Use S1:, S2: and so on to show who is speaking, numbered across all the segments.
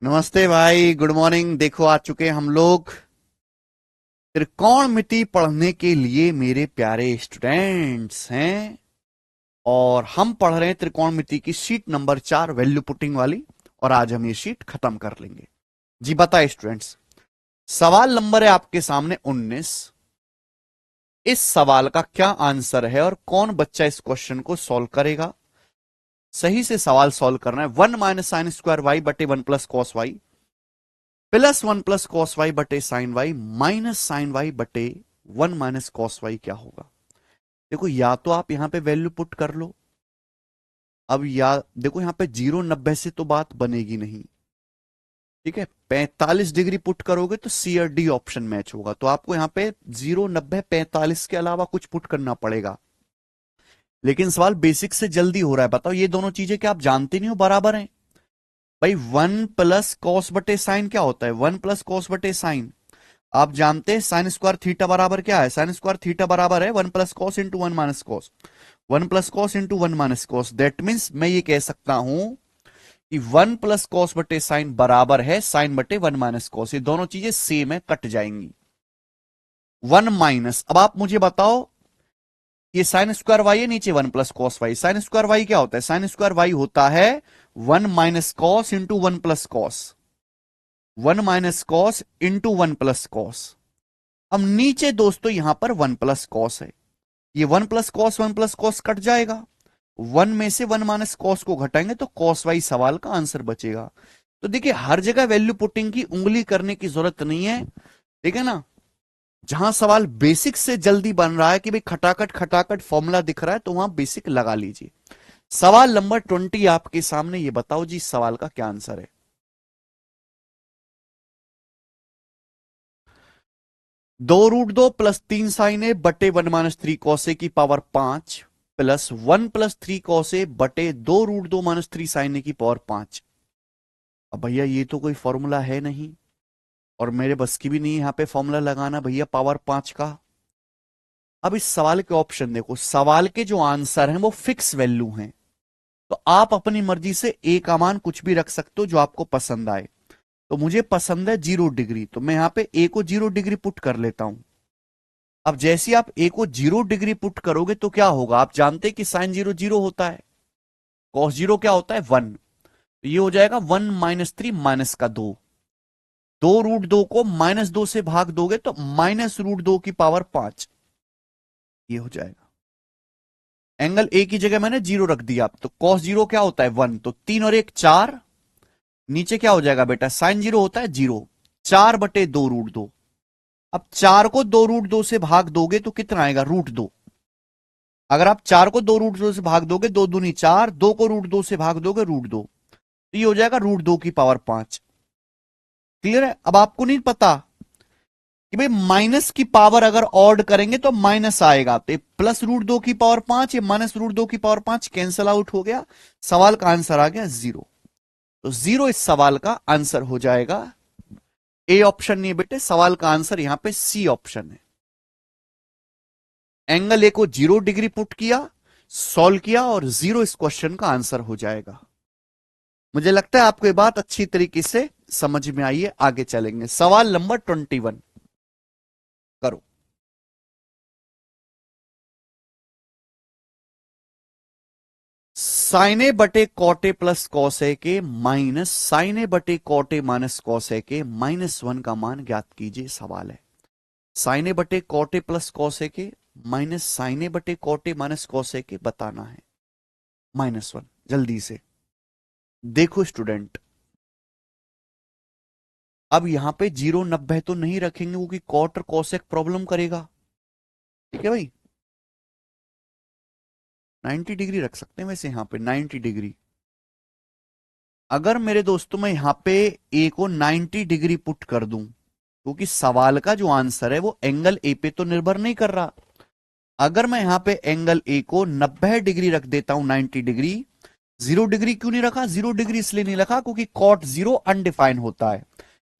S1: नमस्ते भाई, good morning. देखो आ चुके हम लोग त्रिकोणमिति पढ़ने के लिए, मेरे प्यारे स्टूडेंट्स हैं। और हम पढ़ रहे हैं त्रिकोणमिति की शीट नंबर 4 वैल्यू पुटिंग वाली। और आज हम ये शीट खत्म कर लेंगे। जी बताए स्टूडेंट्स। सवाल नंबर है आपके सामने 19। इस सवाल का क्या आंसर है और कौन बच्चा इस क्वेश्चन को सॉल्व करेगा? सही से सवाल सॉल्व करना है। 1 - sin² y/1 + cos y +1 + cos y बटे sine y minus sine y बटे 1 - cos y क्या होगा? देखो, या तो आप यहां पे वैल्यू पुट कर लो। अब या देखो, यहां पे 0 90 से तो बात बनेगी नहीं। ठीक है, 45 डिग्री पुट करोगे तो सी और डी ऑप्शन मैच होगा। तो आपको यहां पे 0 90 45 के अलावा कुछ पुट करना पड़ेगा। लेकिन सवाल बेसिक से जल्दी हो रहा है। बताओ, ये दोनों चीजें क्या आप जानते नहीं हो बराबर हैं? भाई 1 + cos बटे साइन क्या होता है? 1 + cos बटे साइन। आप जानते हैं साइन स्क्वायर थीटा बराबर क्या है? साइन स्क्वायर थीटा बराबर है 1 + cos into 1 - cos। 1 + cos into 1 - cos। That means मैं ये कह सकता हूं कि 1 + cos बटे साइन बराबर है साइन बटे 1 - cos। ये दोनों चीजें सेम है, कट जाएंगी। 1 - अब आप मुझे बताओ, ये साइन स्क्वायर वाई है, नीचे 1 + cos y। Sine square y क्या होता है? साइन स्क्वायर वाई होता है 1 - cos into 1 + cos। 1 - cos into 1 + cos। अब नीचे दोस्तों यहां पर 1 + cos है। ये 1 + cos 1 + cos कट जाएगा। 1 में से 1 - cos को घटाएंगे तो cos y सवाल का आंसर बचेगा। तो देखिए, हर जगह वैल्यू पुटिंग की उंगली करने की जरूरत नहीं है। ठीक है ना? जहां सवाल बेसिक से जल्दी बन रहा है कि भाई खटाखट खटाखट फॉर्मूला दिख रहा है, तो वहां बेसिक लगा लीजिए। सवाल नंबर 20 आपके सामने। ये बताओ जी, इस सवाल का क्या आंसर है? 2√2 + 3 sin a बटे 1 - 3 cos a की पावर 5 प्लस 1 + 3 cos a बटे 2√2 - 3 sin a की पावर 5। अब भैया ये तो कोई फॉर्मूला है नहीं, और मेरे बस की भी नहीं यहां पे फॉर्मूला लगाना भैया पावर 5 का। अब इस सवाल के ऑप्शन देखो। सवाल के जो आंसर हैं वो फिक्स वैल्यू हैं। तो आप अपनी मर्जी से ए का मान कुछ भी रख सकते हो जो आपको पसंद आए। तो मुझे पसंद है 0 डिग्री, तो मैं यहां पे ए को 0 डिग्री पुट कर लेता हूं। अब जैसे आप ए को 0 डिग्री पुट करोगे तो क्या होगा? आप जानते हैं कि साइन 0 0 होता है, कॉस 0 क्या होता है? 1। तो ये हो जाएगा 1 - 3 -2। 2√2 को -2 से भाग दोगे तो -√2 की पावर 5। ये हो जाएगा। एंगल ए की जगह मैंने 0 रख दिया। तो कॉस 0 क्या होता है? 1। तो 3 और 1 4। नीचे क्या हो जाएगा बेटा? साइन 0 होता है 0। 4/2√2। अब 4 को 2√2 से भाग दोगे तो कितना आएगा? √2। अगर आप 4 को 2√2 से भाग दोगे, 2 दूनी 4, 2 को √2 से भाग दोगे √2। तो ये हो जाएगा √2 की पावर 5। क्लियर है? अब आपको नहीं पता कि भाई माइनस की पावर अगर ऑड करेंगे तो माइनस आएगा, तो +√2 की पावर 5, ये -√2 की पावर 5 कैंसल आउट हो गया। सवाल का आंसर आ गया 0। तो 0 इस सवाल का आंसर हो जाएगा। ए ऑप्शन नहीं है बेटे, सवाल का आंसर यहां पे सी ऑप्शन है। एंगल ए को 0 डिग्री पुट किया, सॉल्व किया, और 0 इस क्वेश्चन का आंसर हो जाएगा। मुझे लगता है आपको ये बात अच्छी तरीके से समझ में आई है। आगे चलेंगे। सवाल नंबर 21 करो। साइने बटे कॉटे प्लस कौसे के माइनस साइने बटे कॉटे माइनस कौसे के -1 का मान ज्ञात कीजिए। सवाल है साइने बटे कॉटे प्लस कौसे के माइनस साइने बटे कॉटे माइनस कौसे के बताना है। -1 जल्दी से देखो स्टूडेंट। अब यहां पे 0 90 तो नहीं रखेंगे क्योंकि कॉट और कौसेक प्रॉब्लम करेगा। ठीक है भाई, 90 डिग्री रख सकते हैं वैसे यहां पे 90 डिग्री। अगर मेरे दोस्तों मैं यहां पे ए को 90 डिग्री पुट कर दूं, क्योंकि सवाल का जो आंसर है वो एंगल ए पे तो निर्भर नहीं कर रहा। अगर मैं यहां पे एंगल ए को 90 डिग्री रख देता हूं, 90 डिग्री। 0 डिग्री क्यों नहीं रखा? 0 डिग्री इसलिए नहीं रखा क्योंकि कॉट 0 अनडिफाइंड होता है।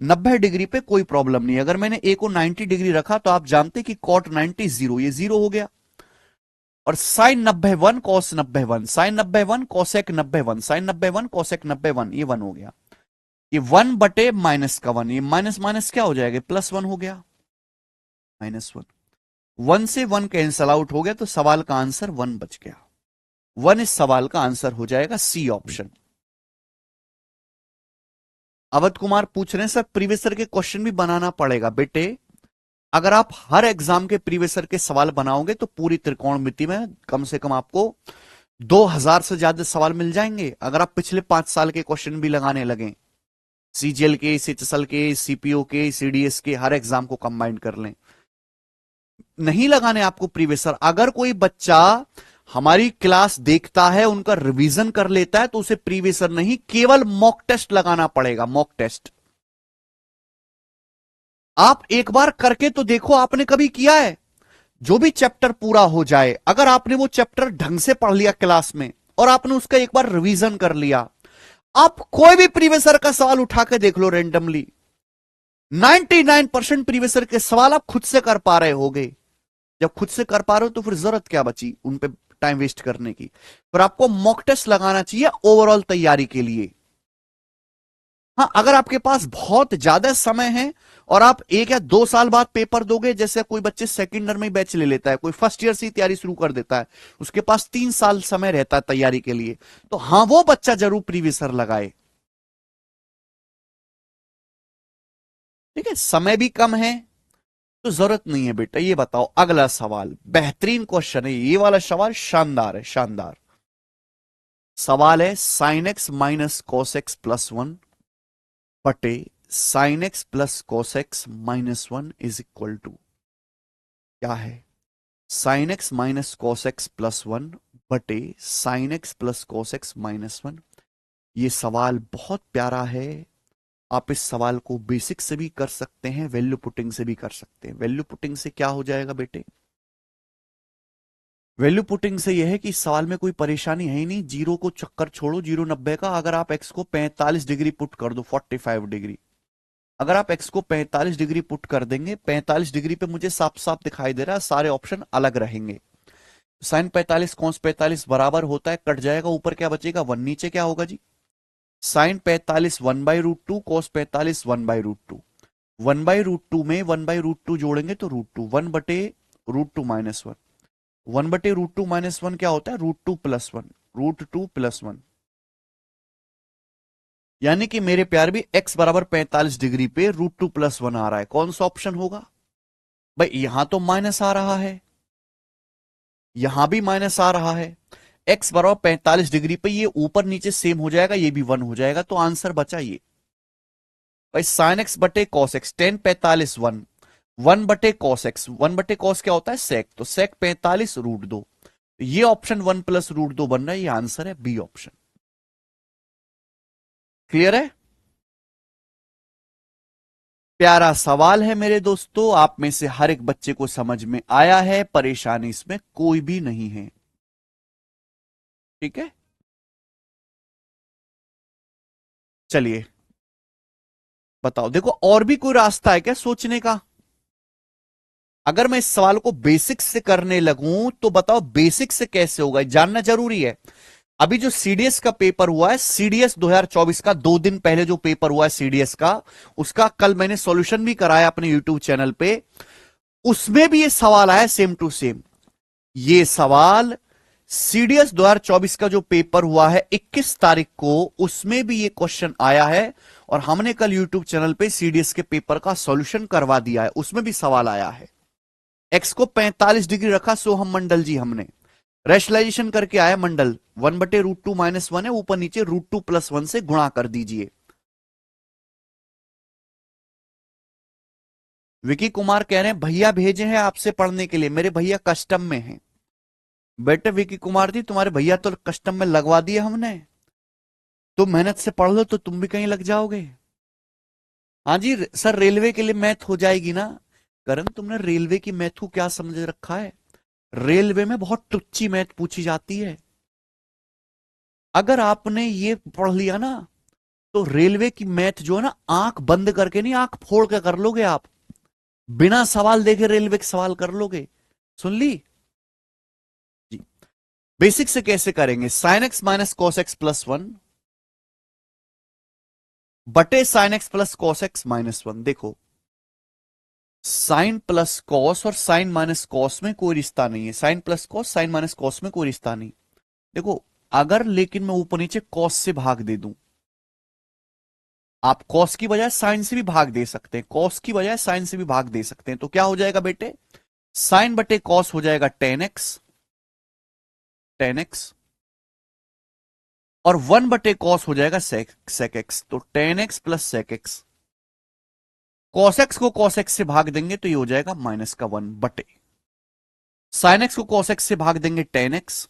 S1: 90 डिग्री पे कोई प्रॉब्लम नहीं। अगर मैंने ए को 90 डिग्री रखा तो आप जानते कि कॉट 90 0, ये 0 हो गया। और sine 90 1 cos 90 1, sine 90 1 cosec 90 1, sine 90 1 cosec 90 1, ये 1 हो गया। ये 1 बटे माइनस का 1, ये माइनस माइनस क्या हो जाएगा, +1 हो गया, -1। 1 से 1 कैंसल आउट हो गया, तो सवाल का आंसर 1 बच गया। 1 इस सवाल का आंसर हो जाएगा सी ऑप्शन। अवध कुमार पूछ रहे हैं सर प्रीवियस ईयर के क्वेश्चन भी बनाना पड़ेगा बेटे। अगर आप हर एग्जाम के प्रीवियस ईयर के सवाल बनाओगे तो पूरी त्रिकोणमिति में कम से कम आपको 2000 से ज्यादा सवाल मिल जाएंगे। अगर आप पिछले 5 साल के क्वेश्चन भी लगाने लगे, सीजीएल के, सीएचएसएल के, सीपीओ के, सीडीएस के, हर एग्जाम को कंबाइन कर लें। नहीं लगाने आपको प्रीवियस ईयर। अगर कोई बच्चा हमारी क्लास देखता है, उनका रिवीजन कर लेता है, तो उसे प्रीवियस ईयर नहीं, केवल मॉक टेस्ट लगाना पड़ेगा, मॉक टेस्ट। आप एक बार करके तो देखो, आपने कभी किया है? जो भी चैप्टर पूरा हो जाए, अगर आपने वो चैप्टर ढंग से पढ़ लिया क्लास में और आपने उसका एक बार रिवीजन कर लिया, आप कोई भी प्रीवियस ईयर का सवाल उठा के देख लो रेंडमली, 99% प्रीवियस ईयर के सवाल आप खुद से कर पा रहे होगे। जब खुद से कर पा रहे हो तो फिर जरूरत क्या बची उन पे टाइम वेस्ट करने की। पर आपको मॉक टेस्ट लगाना चाहिए ओवरऑल तैयारी के लिए। हाँ, अगर आपके पास बहुत ज्यादा समय है और आप 1 या 2 साल बाद पेपर दोगे, जैसे कोई बच्चे सेकंड ईयर में बैच ले लेता है, कोई फर्स्ट ईयर से तैयारी शुरू कर देता है, उसके पास 3 साल समय रहता है तैयारी के लिए, तो हाँ वो बच्चा जरूर प्रीवियस ईयर लगाए। ठीक है, समय भी कम है तो जरूरत नहीं है बेटा। ये बताओ, अगला सवाल बेहतरीन क्वेश्चन है, ये वाला सवाल शानदार है, शानदार सवाल है। Sine x minus cos x plus 1 बटे sine x plus cos x minus 1 is equal to क्या है? Sine x minus cos x plus 1 बटे sine x plus cos x minus 1। ये सवाल बहुत प्यारा है। आप इस सवाल को बेसिक से भी कर सकते हैं, वैल्यू पुटिंग से भी कर सकते हैं। वैल्यू पुटिंग से क्या हो जाएगा बेटे? वैल्यू पुटिंग से यह है कि इस सवाल में कोई परेशानी है ही नहीं। जीरो को चक्कर छोड़ो, 0 90 का। अगर आप एक्स को 45 डिग्री पुट कर दो, 45 डिग्री, अगर आप एक्स को 45 डिग्री पुट कर देंगे, 45 डिग्री पे मुझे साफ साफ दिखाई दे रहा है सारे ऑप्शन अलग रहेंगे। साइन 45 कॉस 45 बराबर होता है, कट जाएगा, ऊपर क्या बचेगा 1, नीचे क्या होगा जी? Sign 45 1/√2, cos 45 1/√2। 1/√2 में 1/√2 जोड़ेंगे तो √2, 1/√2 माइनस 1, 1/√2 माइनस 1 क्या होता है? √2 प्लस 1, √2 प्लस 1। यानी कि मेरे प्यार भी x बराबर 45 डिग्री पे √2 प्लस 1 आ रहा है। कौन सा ऑप्शन होगा भाई? यहां तो माइनस आ रहा है, यहां भी माइनस आ रहा है। x बराबर 45 डिग्री पे ये ऊपर नीचे सेम हो जाएगा, ये भी 1 हो जाएगा, तो आंसर बचा ये भाई साइन एक्स बटे कॉस एक्स, 10 45 1, 1 बटे कॉस एक्स, 1 बटे कॉस क्या होता है? सेक, तो सेक 45 √2। ये ऑप्शन 1 प्लस √2 बन रहा है, ये आंसर है बी ऑप्शन। क्लियर है? प्यारा सवाल है मेरे दोस्तों, आप में से हर एक बच्चे को समझ में आया है, परेशानी इसमें कोई भी नहीं है। ठीक है, चलिए बताओ। देखो और भी कोई रास्ता है क्या सोचने का? अगर मैं इस सवाल को बेसिक से करने लगूं तो बताओ बेसिक से कैसे होगा, जानना जरूरी है। अभी जो सीडीएस का पेपर हुआ है, सीडीएस 2024 का 2 दिन पहले जो पेपर हुआ है सीडीएस का, उसका कल मैंने सॉल्यूशन भी कराया अपने यूट्यूब चैनल पे। उसमें भी ये सवाल आया सेम टू सेम। ये सवाल सीडीएस 2024 का जो पेपर हुआ है 21 तारीख को, उसमें भी ये क्वेश्चन आया है और हमने कल यूट्यूब चैनल पे सीडीएस के पेपर का सॉल्यूशन करवा दिया है। उसमें भी सवाल आया है। एक्स को 45 डिग्री रखा, सोहम मंडल जी हमने रेशनलाइजेशन करके आया मंडल, 1/√2 माइनस 1 है, ऊपर नीचे √2 प्लस 1 से गुणा कर दीजिए। विकी कुमार कह रहे हैं भैया भेजे हैं आपसे पढ़ने के लिए, मेरे भैया कस्टम में हैं। बेटे विकी कुमार जी, तुम्हारे भैया तो कस्टम में लगवा दिए हमने, तुम मेहनत से पढ़ लो तो तुम भी कहीं लग जाओगे। हाँ जी सर, रेलवे के लिए मैथ हो जाएगी ना। करण, तुमने रेलवे की मैथ को क्या समझ रखा है? रेलवे में बहुत टुच्ची मैथ पूछी जाती है। अगर आपने ये पढ़ लिया ना, तो रेलवे की मैथ जो है ना, आंख बंद करके नहीं, आंख फोड़ के कर लोगे आप, बिना सवाल देखे रेलवे के सवाल कर लोगे। सुन ली जी? बेसिक से कैसे करेंगे? Sine x minus cos x plus one बटे sine x plus cos x minus one. देखो, साइन प्लस कॉस और साइन माइनस कॉस में कोई रिश्ता नहीं है। Sine plus cos, sine minus cos में कोई रिश्ता नहीं। देखो, अगर लेकिन मैं ऊपर नीचे कॉस से भाग दे दूं, आप कॉस की बजाय साइन से भी भाग दे सकते हैं, कॉस की बजाय साइन से भी भाग दे सकते हैं, तो क्या हो जाएगा बेटे? साइन बटे कॉस हो जाएगा टेन एक्स, टेन एक्स, और वन बटे कॉस हो जाएगा सेक एक्स, तो tan x plus sec x. Cos x को कॉस एक्स से भाग देंगे तो ये हो जाएगा माइनस का वन बटे साइन एक्स को कॉस एक्स से भाग देंगे टेन एक्स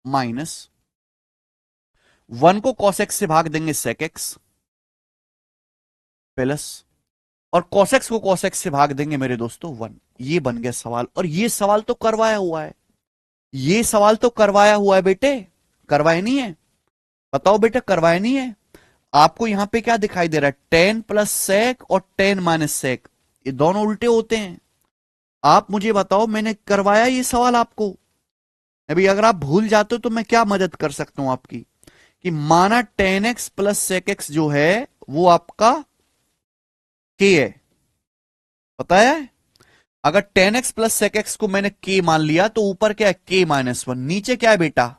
S1: माइनस वन को कॉस एक्स से भाग देंगे सेक एक्स प्लस, और cos x को cos x से भाग देंगे मेरे दोस्तों वन। ये बन गया सवाल, और ये सवाल तो करवाया हुआ है, ये सवाल तो करवाया हुआ है बेटे, करवाया नहीं है? बताओ बेटा, करवाया नहीं है? आपको यहां पे क्या दिखाई दे रहा है? टेन प्लस सेक और टेन माइनस सेक, ये दोनों उल्टे होते हैं। आप मुझे बताओ, मैंने करवाया ये सवाल आपको? अभी अगर आप भूल जाते हो तो मैं क्या मदद कर सकता हूं आपकी, कि माना tan x plus sec x जो है वो आपका के है, पता है? अगर tan x plus sec x को मैंने के मान लिया तो ऊपर क्या है? के माइनस वन, नीचे क्या है बेटा?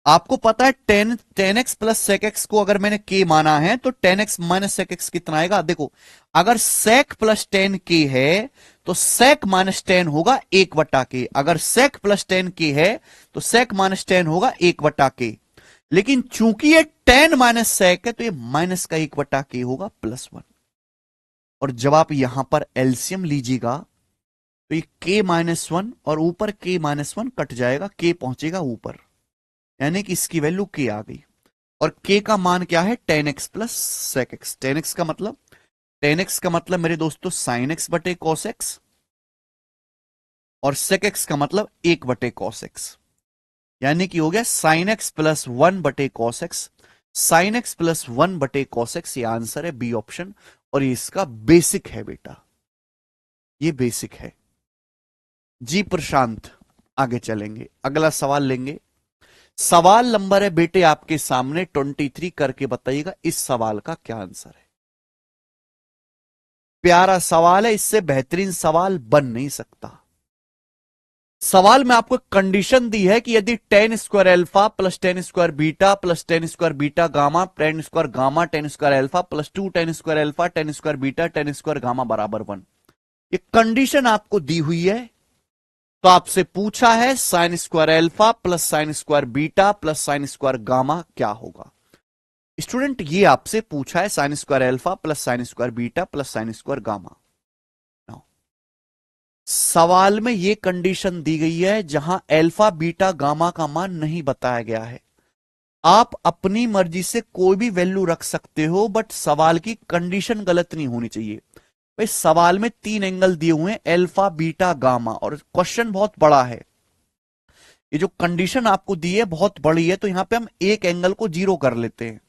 S1: आपको पता है tan x plus sec x को अगर मैंने के माना है तो tan x minus sec x कितना आएगा? देखो, अगर सेक प्लस टेन के है तो सेक माइनस टेन होगा एक वटा के, अगर सेक प्लस टेन के है तो सेक माइनस टेन होगा एक वटा के, लेकिन चूंकि ये टेन माइनस सेक है तो ये माइनस का एक वटा के होगा प्लस वन। और जब आप यहां पर एलसीएम लीजिएगा तो ये के माइनस वन और ऊपर के माइनस वन कट जाएगा, के पहुंचेगा ऊपर, यानी कि इसकी वैल्यू के आ गई। और के का मान क्या है? Tan x plus sec x. Tan x का मतलब, टेन एक्स का मतलब मेरे दोस्तों साइन एक्स बटे कॉस एक्स, और सेक एक्स का मतलब एक बटे कॉस एक्स, यानी कि हो गया साइन एक्स प्लस वन बटे cos x. Sign x plus one बटे कॉस एक्स, ये आंसर है बी ऑप्शन, और ये इसका बेसिक है बेटा, ये बेसिक है। जी प्रशांत, आगे चलेंगे, अगला सवाल लेंगे। सवाल नंबर है बेटे आपके सामने 23, करके बताइएगा इस सवाल का क्या आंसर है। प्यारा सवाल है, इससे बेहतरीन सवाल बन नहीं सकता। सवाल में आपको कंडीशन दी है कि यदि ten square alpha plus tan square beta plus tan square beta gamma ten square gamma ten square alpha plus two ten square alpha ten square beta ten square gamma बराबर वन, ये condition आपको दी हुई है। तो आपसे पूछा है sine square alpha plus sine square beta plus sine square gamma क्या होगा। स्टूडेंट, ये आपसे पूछा है sine square alpha plus sine square beta plus sine square gamma. सवाल में ये कंडीशन दी गई है जहां एल्फा बीटा गामा का मान नहीं बताया गया है। आप अपनी मर्जी से कोई भी वैल्यू रख सकते हो, बट सवाल की कंडीशन गलत नहीं होनी चाहिए। भाई, सवाल में तीन एंगल दिए हुए हैं, एल्फा बीटा गामा, और क्वेश्चन बहुत बड़ा है। ये जो कंडीशन आपको दी है बहुत बड़ी है, तो यहां पे हम एक एंगल को जीरो कर लेते हैं,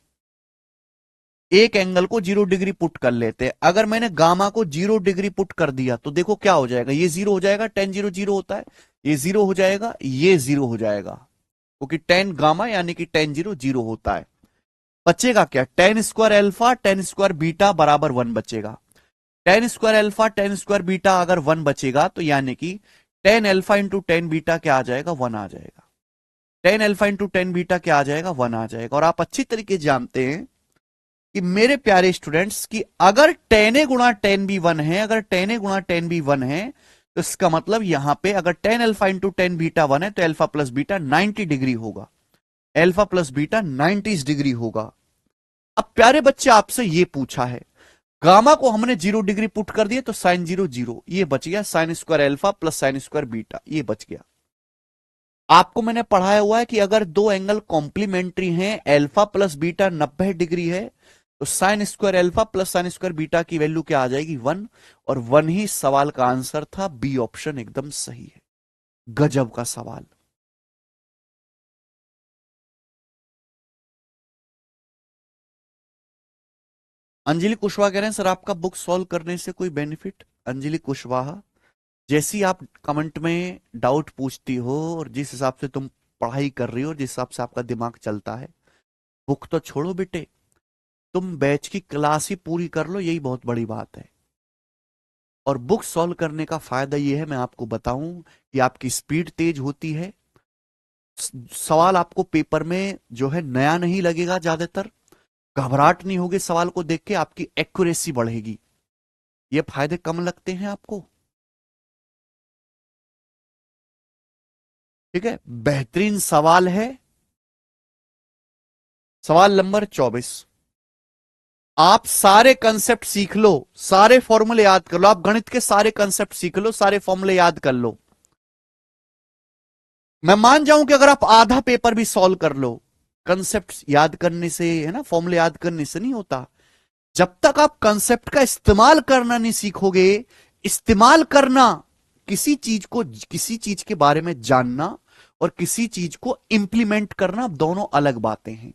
S1: एक एंगल को 0 डिग्री पुट कर लेते हैं। अगर मैंने गामा को 0 डिग्री पुट कर दिया तो देखो क्या हो जाएगा, ये जीरो हो जाएगा, टेन जीरो जीरो होता है, ये जीरो हो जाएगा, ये जीरो हो जाएगा, क्योंकि टेन गामा यानी कि टेन जीरो जीरो होता है। बचेगा क्या? Ten square alpha ten square beta बराबर वन बचेगा। Ten square alpha ten square beta अगर वन बचेगा तो यानी कि tan alpha into tan beta क्या आ जाएगा? वन आ जाएगा। Tan alpha into tan beta क्या आ जाएगा? वन आ जाएगा। और आप अच्छी तरीके जानते हैं कि मेरे प्यारे स्टूडेंट्स, कि अगर टेन ए गुणा टेन बी वन है, अगर टेन ए गुणा टेन बी वन है, तो इसका मतलब यहां पे अगर tan alpha into tan beta one है तो अल्फा प्लस बीटा 90 डिग्री होगा, अल्फा प्लस बीटा 90 डिग्री होगा। अब प्यारे बच्चे, आपसे ये पूछा है, गामा को हमने 0 डिग्री पुट कर दिया तो साइन जीरो जीरो, ये बच गया sine square alpha plus sine square beta, ये बच गया। आपको मैंने पढ़ाया हुआ है कि अगर दो एंगल कॉम्प्लीमेंट्री हैं, अल्फा प्लस बीटा 90 डिग्री है, तो sine square alpha plus sine square beta की वैल्यू क्या आ जाएगी? वन। और वन ही सवाल का आंसर था, बी ऑप्शन एकदम सही है। गजब का सवाल। अंजलि कुशवाहा कह रहे हैं सर आपका बुक सॉल्व करने से कोई बेनिफिट? अंजलि कुशवाहा, जैसी आप कमेंट में डाउट पूछती हो और जिस हिसाब से तुम पढ़ाई कर रही हो, जिस हिसाब से आपका दिमाग चलता है, बुक तो छोड़ो बेटे, तुम बैच की क्लास ही पूरी कर लो, यही बहुत बड़ी बात है। और बुक सॉल्व करने का फायदा ये है, मैं आपको बताऊं, कि आपकी स्पीड तेज होती है, सवाल आपको पेपर में जो है नया नहीं लगेगा, ज्यादातर घबराहट नहीं होगी सवाल को देख के, आपकी एक्यूरेसी बढ़ेगी। ये फायदे कम लगते हैं आपको? ठीक है, बेहतरीन सवाल है सवाल नंबर 24। आप सारे कंसेप्ट सीख लो, सारे फॉर्मूले याद कर लो, आप गणित के सारे कंसेप्ट सीख लो, सारे फॉर्मूले याद कर लो। मैं मान जाऊं कि अगर आप आधा पेपर भी सॉल्व कर लो, कंसेप्ट याद करने से, है ना, फॉर्मूले याद करने से नहीं होता। जब तक आप कंसेप्ट का इस्तेमाल करना नहीं सीखोगे, इस्तेमाल करना, किसी चीज को, किसी चीज के बारे में जानना और किसी चीज को इंप्लीमेंट करना, दोनों अलग बातें हैं।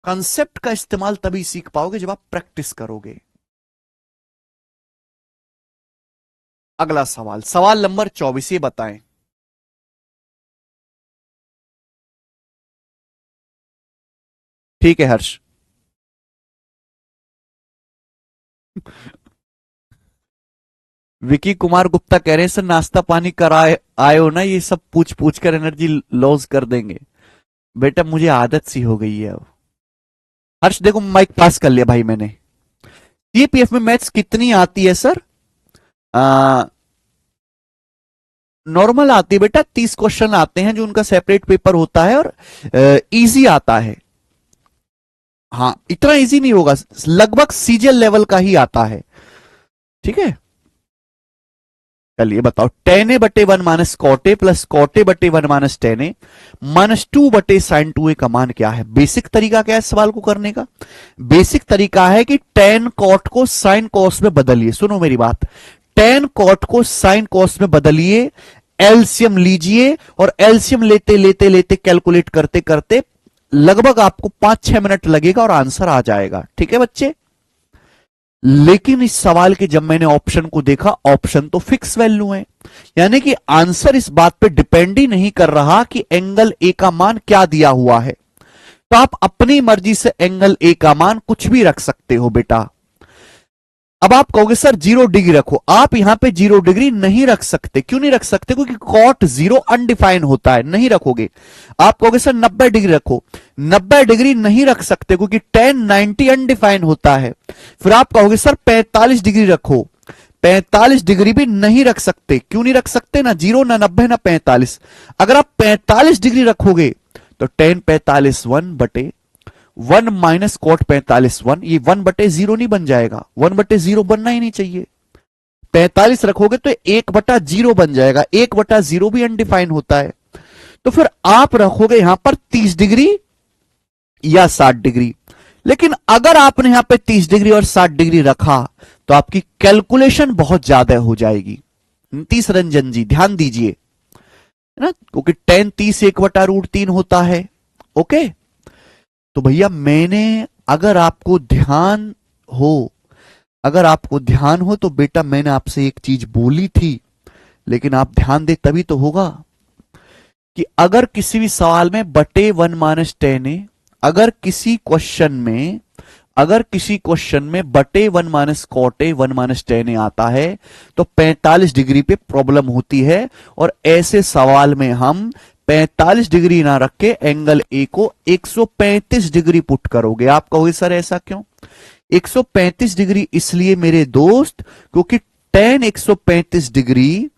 S1: कंसेप्ट का इस्तेमाल तभी सीख पाओगे जब आप प्रैक्टिस करोगे। अगला सवाल, सवाल नंबर 24, ये बताएं। ठीक है हर्ष। विकी कुमार गुप्ता कह रहे हैं सर नाश्ता पानी कराए आए हो ना, ये सब पूछ पूछ कर एनर्जी लॉस कर देंगे। बेटा मुझे आदत सी हो गई है अब। हर्ष देखो माइक पास कर लिया भाई मैंने। सीपीएफ में मैथ्स कितनी आती है सर? नॉर्मल आती है बेटा, 30 क्वेश्चन आते हैं जो उनका सेपरेट पेपर होता है, और इजी आता है। हाँ इतना इजी नहीं होगा, लगभग सीजीएल लेवल का ही आता है। ठीक है, चलिए बताओ, टेन ए बटे वन माइनस कॉटे प्लस कॉटे बटे one minus tan A minus two बटे साइन टू ए का मान क्या है? बेसिक तरीका क्या है सवाल को करने का? बेसिक तरीका है कि टेन कॉट को साइन कॉस में बदलिए। सुनो मेरी बात, टेन कॉट को साइन कॉस में बदलिए, एलसीएम लीजिए, और एलसीएम लेते लेते लेते कैलकुलेट करते करते लगभग आपको 5-6 मिनट लगेगा और आंसर आ जाएगा। ठीक है बच्चे? लेकिन इस सवाल के जब मैंने ऑप्शन को देखा, ऑप्शन तो फिक्स वैल्यू है, यानी कि आंसर इस बात पे डिपेंड ही नहीं कर रहा कि एंगल ए का मान क्या दिया हुआ है। तो आप अपनी मर्जी से एंगल ए का मान कुछ भी रख सकते हो बेटा। अब आप कहोगे सर 0 डिग्री रखो, आप यहां पे 0 डिग्री नहीं रख सकते। क्यों नहीं रख सकते? क्योंकि कॉट 0 अनडिफाइन होता है, नहीं रखोगे। आप कहोगे सर 90 डिग्री रखो, 90 डिग्री नहीं रख सकते क्योंकि tan 90 अनडिफाइन होता है। फिर आप कहोगे सर 45 डिग्री रखो, 45 डिग्री भी नहीं रख सकते। क्यों नहीं रख सकते? ना 0 ना 90 ना 45। अगर आप 45 डिग्री रखोगे तो tan 45 1 बटे 1 माइनस कॉट 45 1, ये 1 बटे 0 नहीं बन जाएगा, 1 बटे 0 बनना ही नहीं चाहिए। 45 रखोगे तो 1 बटा 0 बन जाएगा, 1 बटा 0 भी अनडिफाइन होता है। तो फिर आप रखोगे यहां पर 30 डिग्री या 60 डिग्री। लेकिन अगर आपने यहां पे 30 डिग्री और 60 डिग्री रखा तो आपकी कैलकुलेशन बहुत ज्यादा हो जाएगी। नीतीश रंजन जी ध्यान दीजिए, है ना, क्योंकि tan 30 1/√3 होता है। ओके, तो भैया मैंने, अगर आपको ध्यान हो, अगर आपको ध्यान हो तो बेटा मैंने आपसे एक चीज बोली थी, लेकिन आप ध्यान दे तभी तो होगा, कि अगर किसी भी सवाल में बटे 1 माइनस टेन ए, अगर किसी क्वेश्चन में, अगर किसी क्वेश्चन में बटे 1 minus cot A 1 minus tan A आता है तो 45 डिग्री पे प्रॉब्लम होती है। और ऐसे सवाल में हम 45 डिग्री ना रख के एंगल ए को 135 डिग्री पुट करोगे। आप कहोगे सर ऐसा क्यों? 135 डिग्री इसलिए मेरे दोस्त क्योंकि tan 135 डिग्री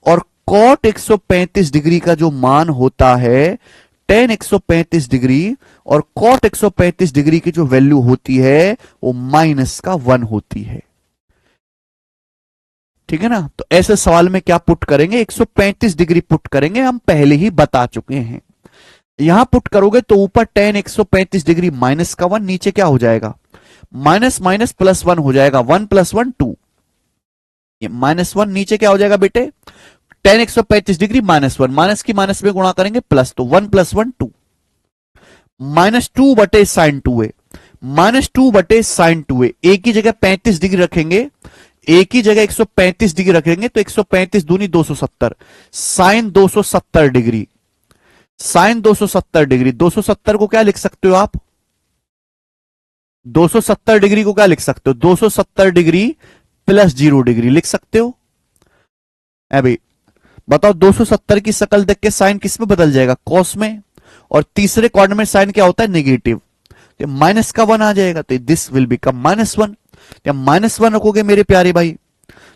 S1: और cot 135 डिग्री का जो मान होता है, tan 135 डिग्री और cot 135 डिग्री की जो वैल्यू होती है वो माइनस का 1 होती है। ठीक है ना? तो ऐसे सवाल में क्या पुट करेंगे? 135 डिग्री पुट करेंगे, हम पहले ही बता चुके हैं। यहां पुट करोगे तो ऊपर tan 135 डिग्री माइनस का 1, नीचे क्या हो जाएगा? माइनस माइनस प्लस 1 हो जाएगा, 1 + 1 2। ये -1 नीचे क्या हो जाएगा बेटे? tan 135 डिग्री -1, माइनस की माइनस में गुणा करेंगे प्लस, तो 1 + 1 2, -2 बटे साइन 2a, -2 बटे साइन 2a। एक की जगह 35 डिग्री रखेंगे, एक ही जगह 135 डिग्री रखेंगे तो 135 दूनी 270, साइन 270 डिग्री, साइन 270 डिग्री, 270 को क्या लिख सकते हो आप? 270 डिग्री को क्या लिख सकते हो? 270 डिग्री प्लस 0 डिग्री लिख सकते हो। अभी बताओ 270 की शक्ल देख के साइन किस में बदल जाएगा? कॉस में। और तीसरे क्वाड्रेंट में साइन क्या होता है? नेगेटिव। तो माइनस का 1 आ जाएगा, तो दिस विल बिकम -1। तो -1 रखोगे मेरे प्यारे भाई,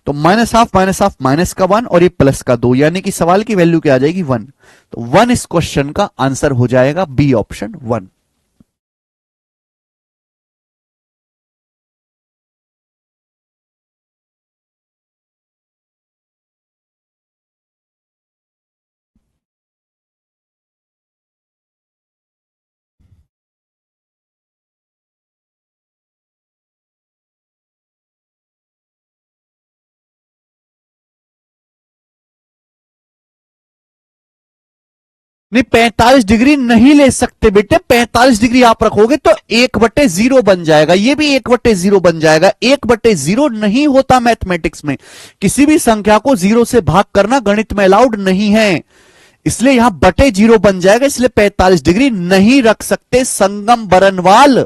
S1: तो माइनस हाफ माइनस का 1 और ये प्लस का 2, यानी कि सवाल की वैल्यू क्या आ जाएगी? 1। तो 1 इस क्वेश्चन का आंसर हो जाएगा बी ऑप्शन 1। नहीं, 45 डिग्री नहीं ले सकते बेटे। 45 डिग्री आप रखोगे तो 1/0 बन जाएगा, ये भी 1/0 बन जाएगा। 1/0 नहीं होता मैथमेटिक्स में। किसी भी संख्या को 0 से भाग करना गणित में अलाउड नहीं है, इसलिए यहां /0 बन जाएगा, इसलिए 45 डिग्री नहीं रख सकते संगम बरनवाल।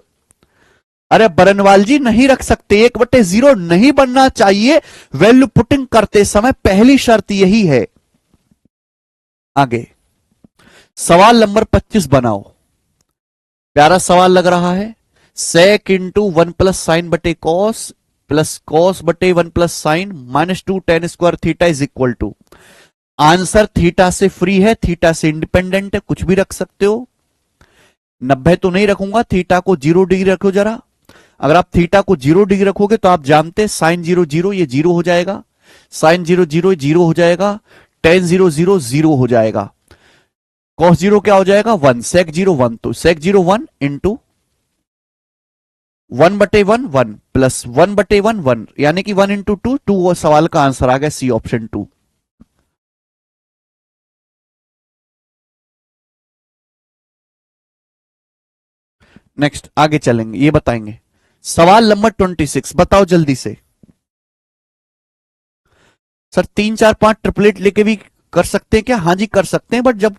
S1: अरे बरनवाल जी नहीं रख सकते, 1/0 नहीं बनना चाहिए। वैल्यू पुटिंग करते समय पहली शर्त यही है। आगे सवाल नंबर 25 बनाओ। प्यारा सवाल लग रहा है। सेक इंटू 1 प्लस साइन बटे कॉस प्लस कॉस बटे 1 plus sine -2 tan square theta is equal to. Answer theta से फ्री है, थीटा से इंडिपेंडेंट है, कुछ भी रख सकते हो। 90 तो नहीं रखूंगा, थीटा को 0 डिग्री रखो जरा। अगर आप थीटा को 0 डिग्री रखोगे तो आप जानते हैं साइन 0 0 ये 0 हो जाएगा, साइन 0 0 0 हो जाएगा, टेन 0 0 0 हो जाएगा, कॉस 0 क्या हो जाएगा? 1, सेक 0 1, तो सेक 0 1 इंटू 1/1 1 प्लस 1/1 1, यानी कि 1 इंटू 2 2, वो सवाल का आंसर आ गया सी ऑप्शन 2। नेक्स्ट आगे चलेंगे, ये बताएंगे। सवाल नंबर 26 बताओ जल्दी से। सर 3 4 5 ट्रिपलेट लेके भी कर सकते हैं क्या? हाँ जी कर सकते हैं, बट जब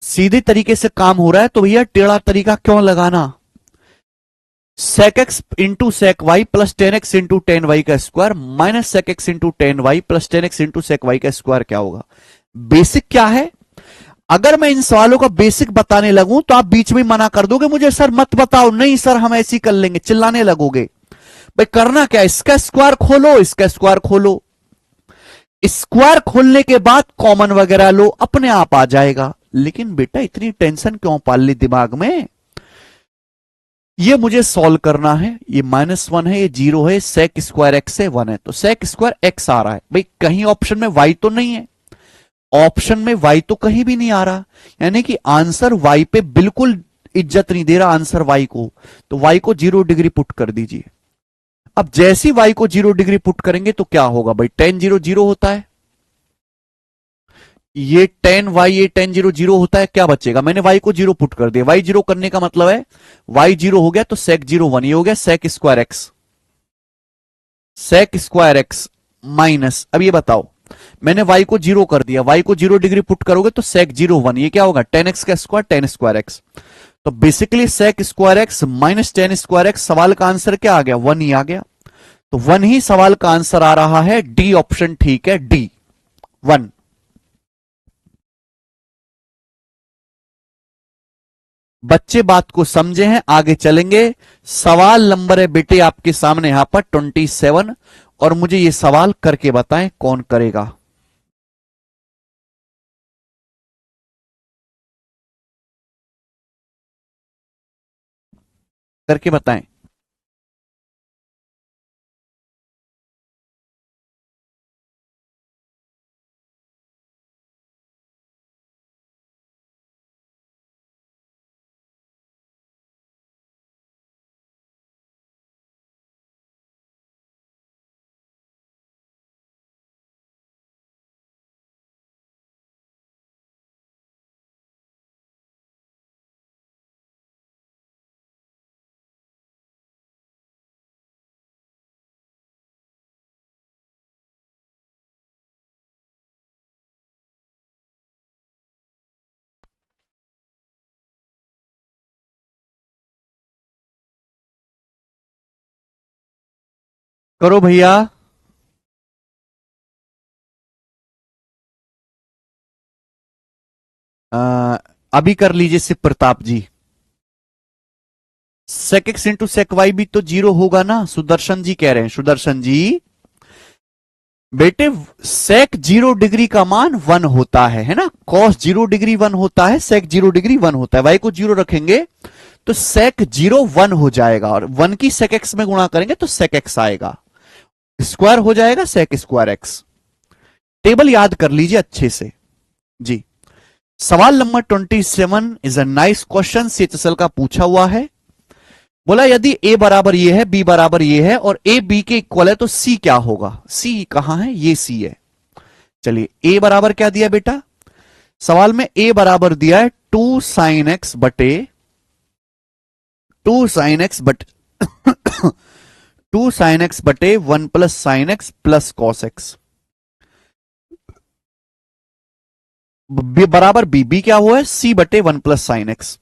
S1: सीधे तरीके से काम हो रहा है तो भैया टेढ़ा तरीका क्यों लगाना? sec x into sec y plus 10x into tan y का square minus sec x into tan y plus 10x into sec y का स्क्वायर क्या होगा? बेसिक क्या है? अगर मैं इन सवालों का बेसिक बताने लगूं तो आप बीच में मना कर दोगे मुझे, सर मत बताओ। नहीं सर हम ऐसे ही कर लेंगे, चिल्लाने लगोगे। भाई करना क्या, इसका स्क्वायर खोलो, इसका स्क्वायर खोलो, स्क्वायर खोलने के बाद कॉमन वगैरह लो, अपने आप आ जाएगा। लेकिन बेटा इतनी टेंशन क्यों पाल ली दिमाग में? ये मुझे सॉल्व करना है। ये -1 है, ये 0 है, सेक स्क्वायर एक्स है 1 है, तो सेक स्क्वायर एक्स आ रहा है। भाई कहीं ऑप्शन में वाई तो नहीं है, ऑप्शन में वाई तो कहीं भी नहीं आ रहा, यानी कि आंसर वाई पे बिल्कुल इज्जत नहीं दे रहा आंसर वाई को। तो वाई को 0 डिग्री पुट कर दीजिए। अब जैसी वाई को 0 डिग्री पुट करेंगे तो क्या होगा? भाई टेन 0 0 होता है, ये टेन वाई ये टेन 0 0 होता है, क्या बचेगा? मैंने वाई को 0 पुट कर दिया, वाई 0 करने का मतलब है वाई 0 हो गया तो सेक 0 1, ये हो गया sec square x, sec square x minus. अब ये बताओ, मैंने वाई को 0 कर दिया, वाई को 0 डिग्री पुट करोगे तो सेक 0 1, ये क्या होगा? टेन एक्स का स्क्वायर टेन स्क्वायर एक्स। तो basically sec square x minus tan square x, सवाल का आंसर क्या आ गया? 1 ही आ गया। तो 1 ही सवाल का आंसर आ रहा है, डी ऑप्शन ठीक है, डी 1। बच्चे बात को समझे हैं, आगे चलेंगे। सवाल नंबर है बेटे आपके सामने यहां पर 27, और मुझे ये सवाल करके बताएं कौन करेगा। करके बताएं। करो भैया। अभी कर लीजिए Shiv Pratap ji. Sec x into sec y भी तो जीरो होगा ना, सुदर्शन जी कह रहे हैं, सुदर्शन जी। बेटे सेक 0 डिग्री का मान 1 होता है ना, कॉस 0 डिग्री 1 होता है, सेक 0 डिग्री 1 होता है, वाई को 0 रखेंगे तो सेक 0 1 हो जाएगा, और 1 की सेक एक्स में गुणा करेंगे तो सेक एक्स आएगा, स्क्वायर हो जाएगा सेक स्क्वायर एक्स। टेबल याद कर लीजिए अच्छे से जी। सवाल number 27 is a nice question, CHSL का पूछा हुआ है। बोला यदि ए बराबर ये है, बी बराबर ये है और ए बी के इक्वल है तो सी क्या होगा। सी कहां है, ये सी है। चलिए ए बराबर क्या दिया बेटा, सवाल में ए बराबर दिया है 2 sin x बटे 1 plus sign x plus cos x बराबर बी, बी क्या हुआ है सी बटे 1 प्लस साइन एक्स।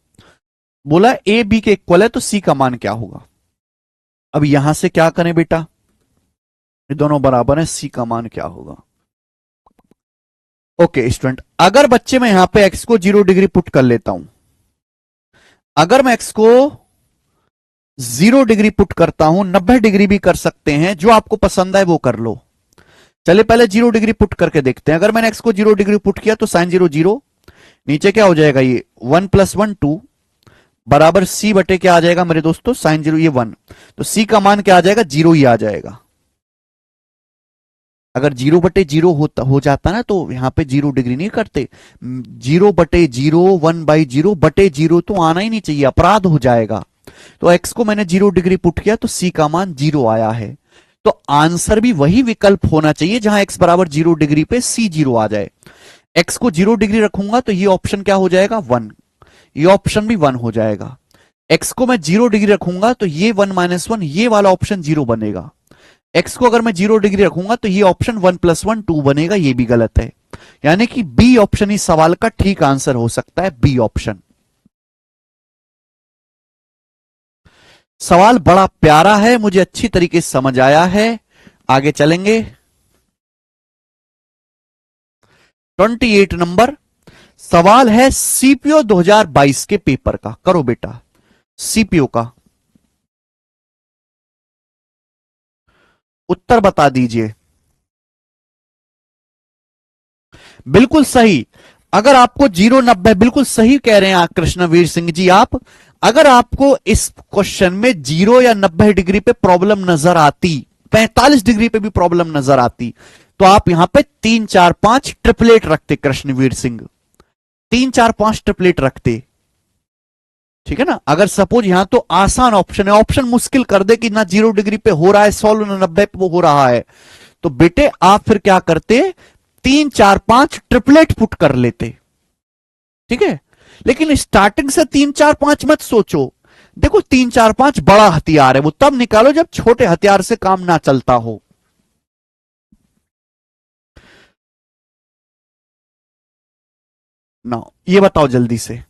S1: बोला ए बी के इक्वल है तो सी का मान क्या होगा। अब यहां से क्या करें बेटा, ये दोनों बराबर हैं, सी का मान क्या होगा। ओके स्टूडेंट, अगर बच्चे मैं यहां पे एक्स को 0 डिग्री पुट कर लेता हूं, अगर मैं एक्स को 0 डिग्री पुट करता हूं, 90 डिग्री भी कर सकते हैं, जो आपको पसंद है वो कर लो। चलिए पहले 0 डिग्री पुट करके देखते हैं। अगर मैंने एक्स को 0 डिग्री पुट किया तो साइन 0 0, नीचे क्या हो जाएगा, ये 1 प्लस 1 2 बराबर सी बटे क्या आ जाएगा मेरे दोस्तों, साइन 0 ये 1, तो सी का मान क्या आ जाएगा, 0 ही आ जाएगा। अगर 0 बटे 0 हो जाता ना तो यहां पे 0 डिग्री नहीं करते, 0 बटे 0 1/0 बटे 0 तो आना ही नहीं चाहिए, अपराध हो जाएगा। तो एक्स को मैंने 0 डिग्री पुट किया तो सी का मान 0 आया है। तो आंसर भी वही विकल्प होना चाहिए जहां एक्स बराबर 0 डिग्री पे सी 0 आ जाए। एक्स को 0 डिग्री रखूंगा तो ये ऑप्शन क्या हो जाएगा, 1, ये ऑप्शन भी 1 हो जाएगा। एक्स को मैं 0 डिग्री रखूंगा तो ये 1 - 1, ये वाला ऑप्शन 0 बनेगा। एक्स को अगर मैं 0 डिग्री रखूंगा तो ये ऑप्शन 1 + 1 2 बनेगा, ये भी गलत है। यानी कि बी ऑप्शन इस सवाल का ठीक आंसर हो सकता है, बी ऑप्शन। सवाल बड़ा प्यारा है, मुझे अच्छी तरीके से समझ आया है। आगे चलेंगे। 28 नंबर सवाल है सीपीओ 2022 के पेपर का, करो बेटा। सीपीओ का उत्तर बता दीजिए। बिल्कुल सही। अगर आपको 0 90, बिल्कुल सही कह रहे हैं कृष्णवीर सिंह जी आप। अगर आपको इस क्वेश्चन में 0 या 90 डिग्री पे प्रॉब्लम नजर आती, 45 डिग्री पे भी प्रॉब्लम नजर आती, तो आप यहां पे 3 4 5 ट्रिपलेट रखते कृष्णवीर सिंह, 3 4 5 ट्रिपलेट रखते। ठीक है ना, अगर सपोज यहां तो आसान ऑप्शन है, ऑप्शन मुश्किल कर दे कि ना 0 डिग्री पे हो रहा है सॉल्व, ना 90 पे वो हो रहा है, तो बेटे आप फिर क्या करते, 3 4 5 ट्रिपलेट पुट कर लेते। ठीक है, लेकिन स्टार्टिंग से 3 4 5 मत सोचो। देखो 3 4 5 बड़ा हथियार है, वो तब निकालो जब छोटे हथियार से काम ना चलता हो। ना ये बताओ जल्दी से।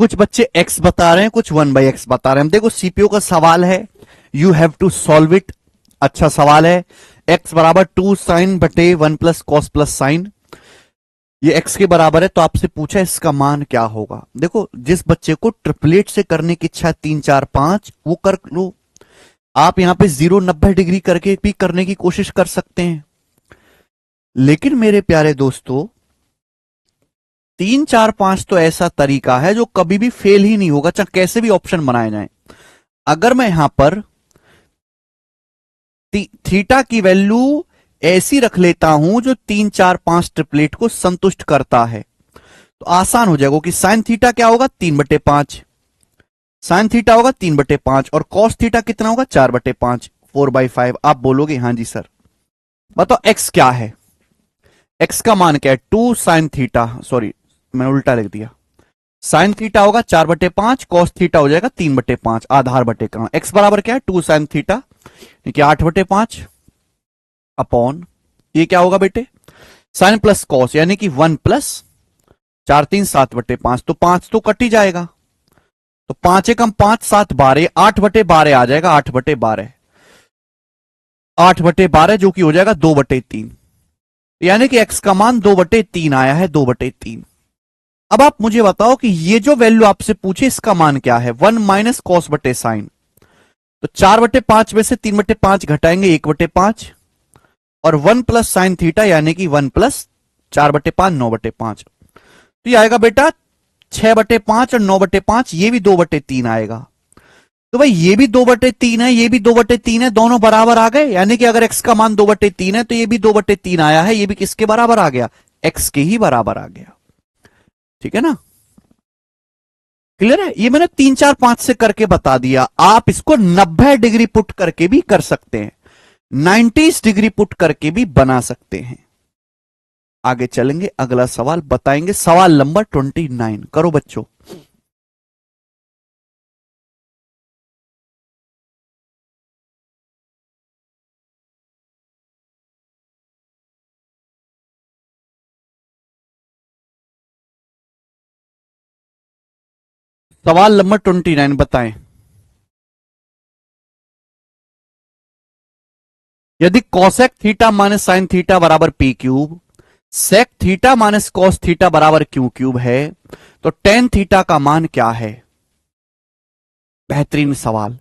S1: कुछ बच्चे x बता रहे हैं, कुछ 1/x बता रहे हैं। देखो सीपीयू का सवाल है, you have to solve it. अच्छा सवाल है। x बराबर 2 साइन बटे 1 प्लस कॉस प्लस साइन, ये x के बराबर है, तो आपसे पूछा इसका मान क्या होगा। देखो जिस बच्चे को ट्रिपलेट से करने की इच्छा है 3 4 5, वो कर लो। आप यहां पे 0 90 डिग्री करके भी करने की कोशिश कर सकते हैं, लेकिन मेरे प्यारे दोस्तों 3 4 5 तो ऐसा तरीका है जो कभी भी फेल ही नहीं होगा, चाहे कैसे भी ऑप्शन बनाए जाएं। अगर मैं यहां पर थीटा की वैल्यू ऐसी रख लेता हूं जो 3 4 5 ट्रिपलेट को संतुष्ट करता है, तो आसान हो जाएगा कि साइन थीटा क्या होगा 3/5, साइन थीटा होगा 3/5 और कॉस थीटा कितना होगा 4/5, 4/5। आप बोलोगे हाँ जी सर। बताओ एक्स क्या है, एक्स का मान क्या है 2 साइन थीटा, सॉरी मैंने उल्टा लिख दिया। साइन थीटा होगा 4/5, कॉस थीटा हो जाएगा 3/5, आधार बटे कर्ण। एक्स बराबर क्या है 2 साइन थीटा, 8/5 अपॉन ये क्या होगा बेटे साइन प्लस कॉस, यानी कि 1 प्लस 4 3 7/5, तो 5 तो कट ही जाएगा, तो 5 एकम 5 7 12, 8/12 आ जाएगा, 8/12, 8/12 जो कि हो जाएगा 2/3, यानी कि x का मान 2/3 आया है, 2/3। अब आप मुझे बताओ कि ये जो वैल्यू आपसे पूछे इसका मान क्या है, 1 माइनस कॉस बटे साइन, तो 4/5 में से 3/5 घटाएंगे 1/5, और 1 प्लस साइन थीटा यानी कि 1 प्लस 4/5 9/5, तो ये आएगा बेटा 6/5 और 9/5, ये भी 2/3 आएगा। तो भाई ये भी 2/3 है, ये भी 2/3 है, दोनों बराबर आ गए, यानी कि अगर x का मान 2/3 है तो ये भी 2/3 आया है, ये भी किसके बराबर आ गया, x के ही बराबर आ गया। ठीक है ना, क्लियर है। ये मैंने 3 4 5 से करके बता दिया, आप इसको 90 डिग्री पुट करके भी कर सकते हैं, 90 डिग्री पुट करके भी बना सकते हैं। आगे चलेंगे, अगला सवाल बताएंगे, सवाल नंबर 29 करो बच्चों। सवाल नंबर 29 बताएं। यदि cosec theta minus sine theta बराबर P cube, sec theta minus cos theta बराबर क्यू क्यूब है, तो टेन थीटा का मान क्या है। बेहतरीन सवाल।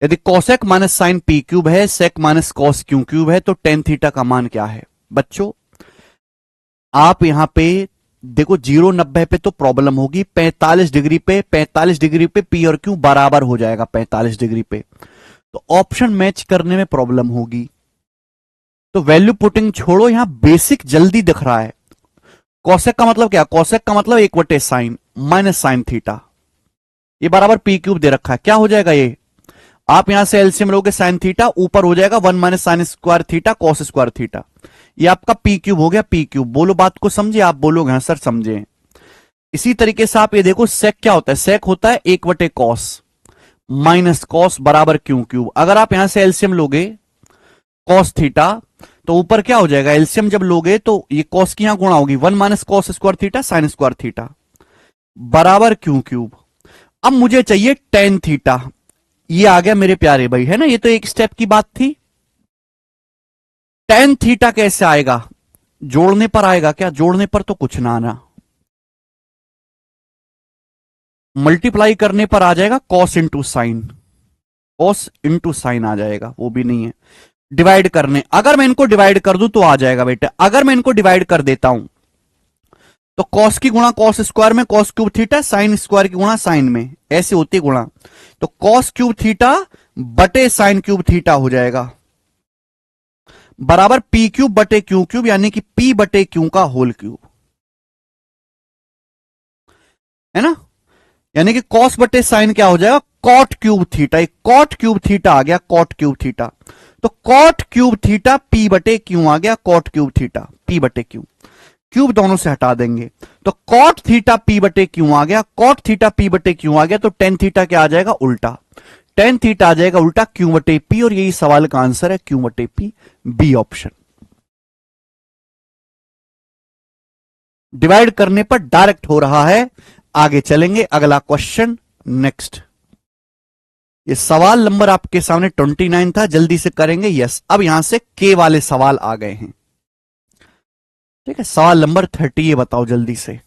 S1: यदि cosec minus sine P cube है, sec minus cos Q cube है, तो टेन थीटा का मान क्या है। बच्चों आप यहां पे देखो 0 90 पे तो प्रॉब्लम होगी, 45 डिग्री पे, 45 डिग्री पे पी और क्यू बराबर हो जाएगा 45 डिग्री पे, तो ऑप्शन मैच करने में प्रॉब्लम होगी। तो वैल्यू पुटिंग छोड़ो, यहां बेसिक जल्दी दिख रहा है। कॉसेक का मतलब क्या, कॉसेक का मतलब 1/sin माइनस साइन थीटा, ये बराबर पी क्यूब दे रखा है, क्या हो जाएगा ये, आप यहां से एलसीएम लोगे साइन थीटा, ऊपर हो जाएगा 1 minus sine square theta cos square theta, ये आपका पी क्यूब हो गया, पी क्यूब। बोलो बात को समझे, आप बोलोगे हाँ सर समझे। इसी तरीके से आप ये देखो सेक क्या होता है, सेक होता है 1/cos माइनस कॉस बराबर क्यू क्यूब। अगर आप यहां से एलसीएम लोगे कॉस थीटा, तो ऊपर क्या हो जाएगा, एलसीएम जब लोगे तो ये कॉस की यहां गुणा होगी, 1 minus cos square theta sine square theta बराबर क्यू क्यूब। अब मुझे चाहिए टेन थीटा, ये आ गया मेरे प्यारे भाई, है ना, ये तो एक स्टेप की बात थी। टेन थीटा कैसे आएगा, जोड़ने पर आएगा क्या, जोड़ने पर तो कुछ ना आना, मल्टीप्लाई करने पर आ जाएगा cos into sine, cos into sine आ जाएगा, वो भी नहीं है। डिवाइड करने, अगर मैं इनको डिवाइड कर दूं तो आ जाएगा बेटा, अगर मैं इनको डिवाइड कर देता हूं तो कॉस की गुणा कॉस स्क्वायर में cos cube theta, sine square की गुणा साइन में, ऐसे होती गुणा, तो कॉस क्यूब थीटा बटे साइन क्यूब थीटा हो जाएगा बराबर पी क्यूब बटे क्यू क्यूब, यानी कि पी बटे क्यू का होल क्यूब, है ना। यानी कि कॉस बटे साइन क्या हो जाएगा, cot cube theta, cot cube theta आ गया, कॉट क्यूब थीटा, तो कॉट क्यूब थीटा पी बटे क्यू आ गया, कॉट क्यूब थीटा पी बटे क्यू, क्यूब दोनों से हटा देंगे, तो कॉट थीटा पी बटे क्यू आ गया, कॉट थीटा पी बटे क्यू आ गया, तो टेन थीटा क्या आ जाएगा उल्टा, टेन थीटा आ जाएगा उल्टा क्यू बटे पी, और यही सवाल का आंसर है क्यू बटे पी, बी ऑप्शन। डिवाइड करने पर डायरेक्ट हो रहा है, आगे चलेंगे, अगला क्वेश्चन नेक्स्ट। ये सवाल नंबर आपके सामने 29 था, जल्दी से करेंगे। यस, अब यहां से के वाले सवाल आ गए हैं। ठीक है, सवाल नंबर 30 ये बताओ जल्दी से।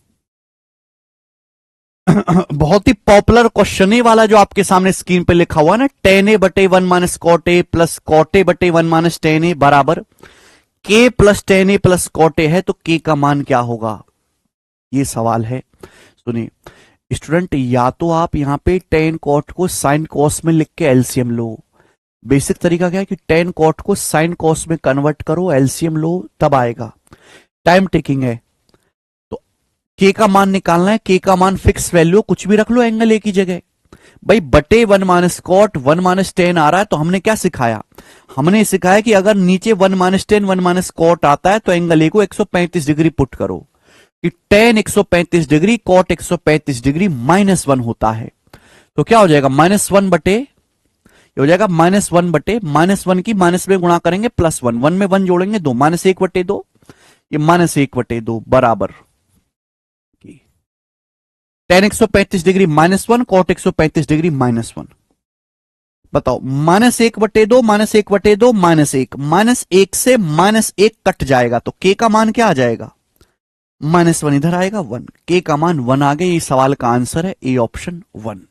S1: बहुत ही पॉपुलर क्वेश्चन है वाला जो आपके सामने स्क्रीन पे लिखा हुआ ना, टेन ए बटे one minus cot A plus cot A बटे वन माइनस टेन ए बराबर K plus tan A plus cot A है, तो के का मान क्या होगा, ये सवाल है। सुनिए स्टूडेंट, या तो आप यहां पे टेन कॉट को साइन कॉस में लिख के एलसीएम लो। बेसिक तरीका क्या है कि टेन कॉट को साइन कॉस में कन्वर्ट करो, एलसीएम लो, तब आएगा। टाइम टेकिंग है, तो के का मान निकालना है। के का मान फिक्स वैल्यू, कुछ भी रख लो एंगल ए की जगह। भाई बटे one minus cot one minus tan आ रहा है, तो हमने क्या सिखाया, हमने सिखाया कि अगर नीचे one minus tan one minus cot आता है तो एंगल ए को 135 डिग्री पुट करो, कि tan 135 degree cot 135 degree minus one होता है। तो क्या हो जाएगा, माइनस वन बटे, ये हो जाएगा माइनस वन बटे माइनस वन की माइनस में गुणा करेंगे प्लस वन, वन में वन जोड़ेंगे दो, माइनस एक बटे दो, ये माइनस एक बटे दो बराबर tan 135 degree minus one cot 135 degree minus one. बताओ, माइनस एक बटे दो माइनस एक बटे दो माइनस एक से माइनस एक कट जाएगा, तो के का मान क्या आ जाएगा, माइनस वन, इधर आएगा वन, के का मान वन आ गया। ये सवाल का आंसर है ए ऑप्शन वन।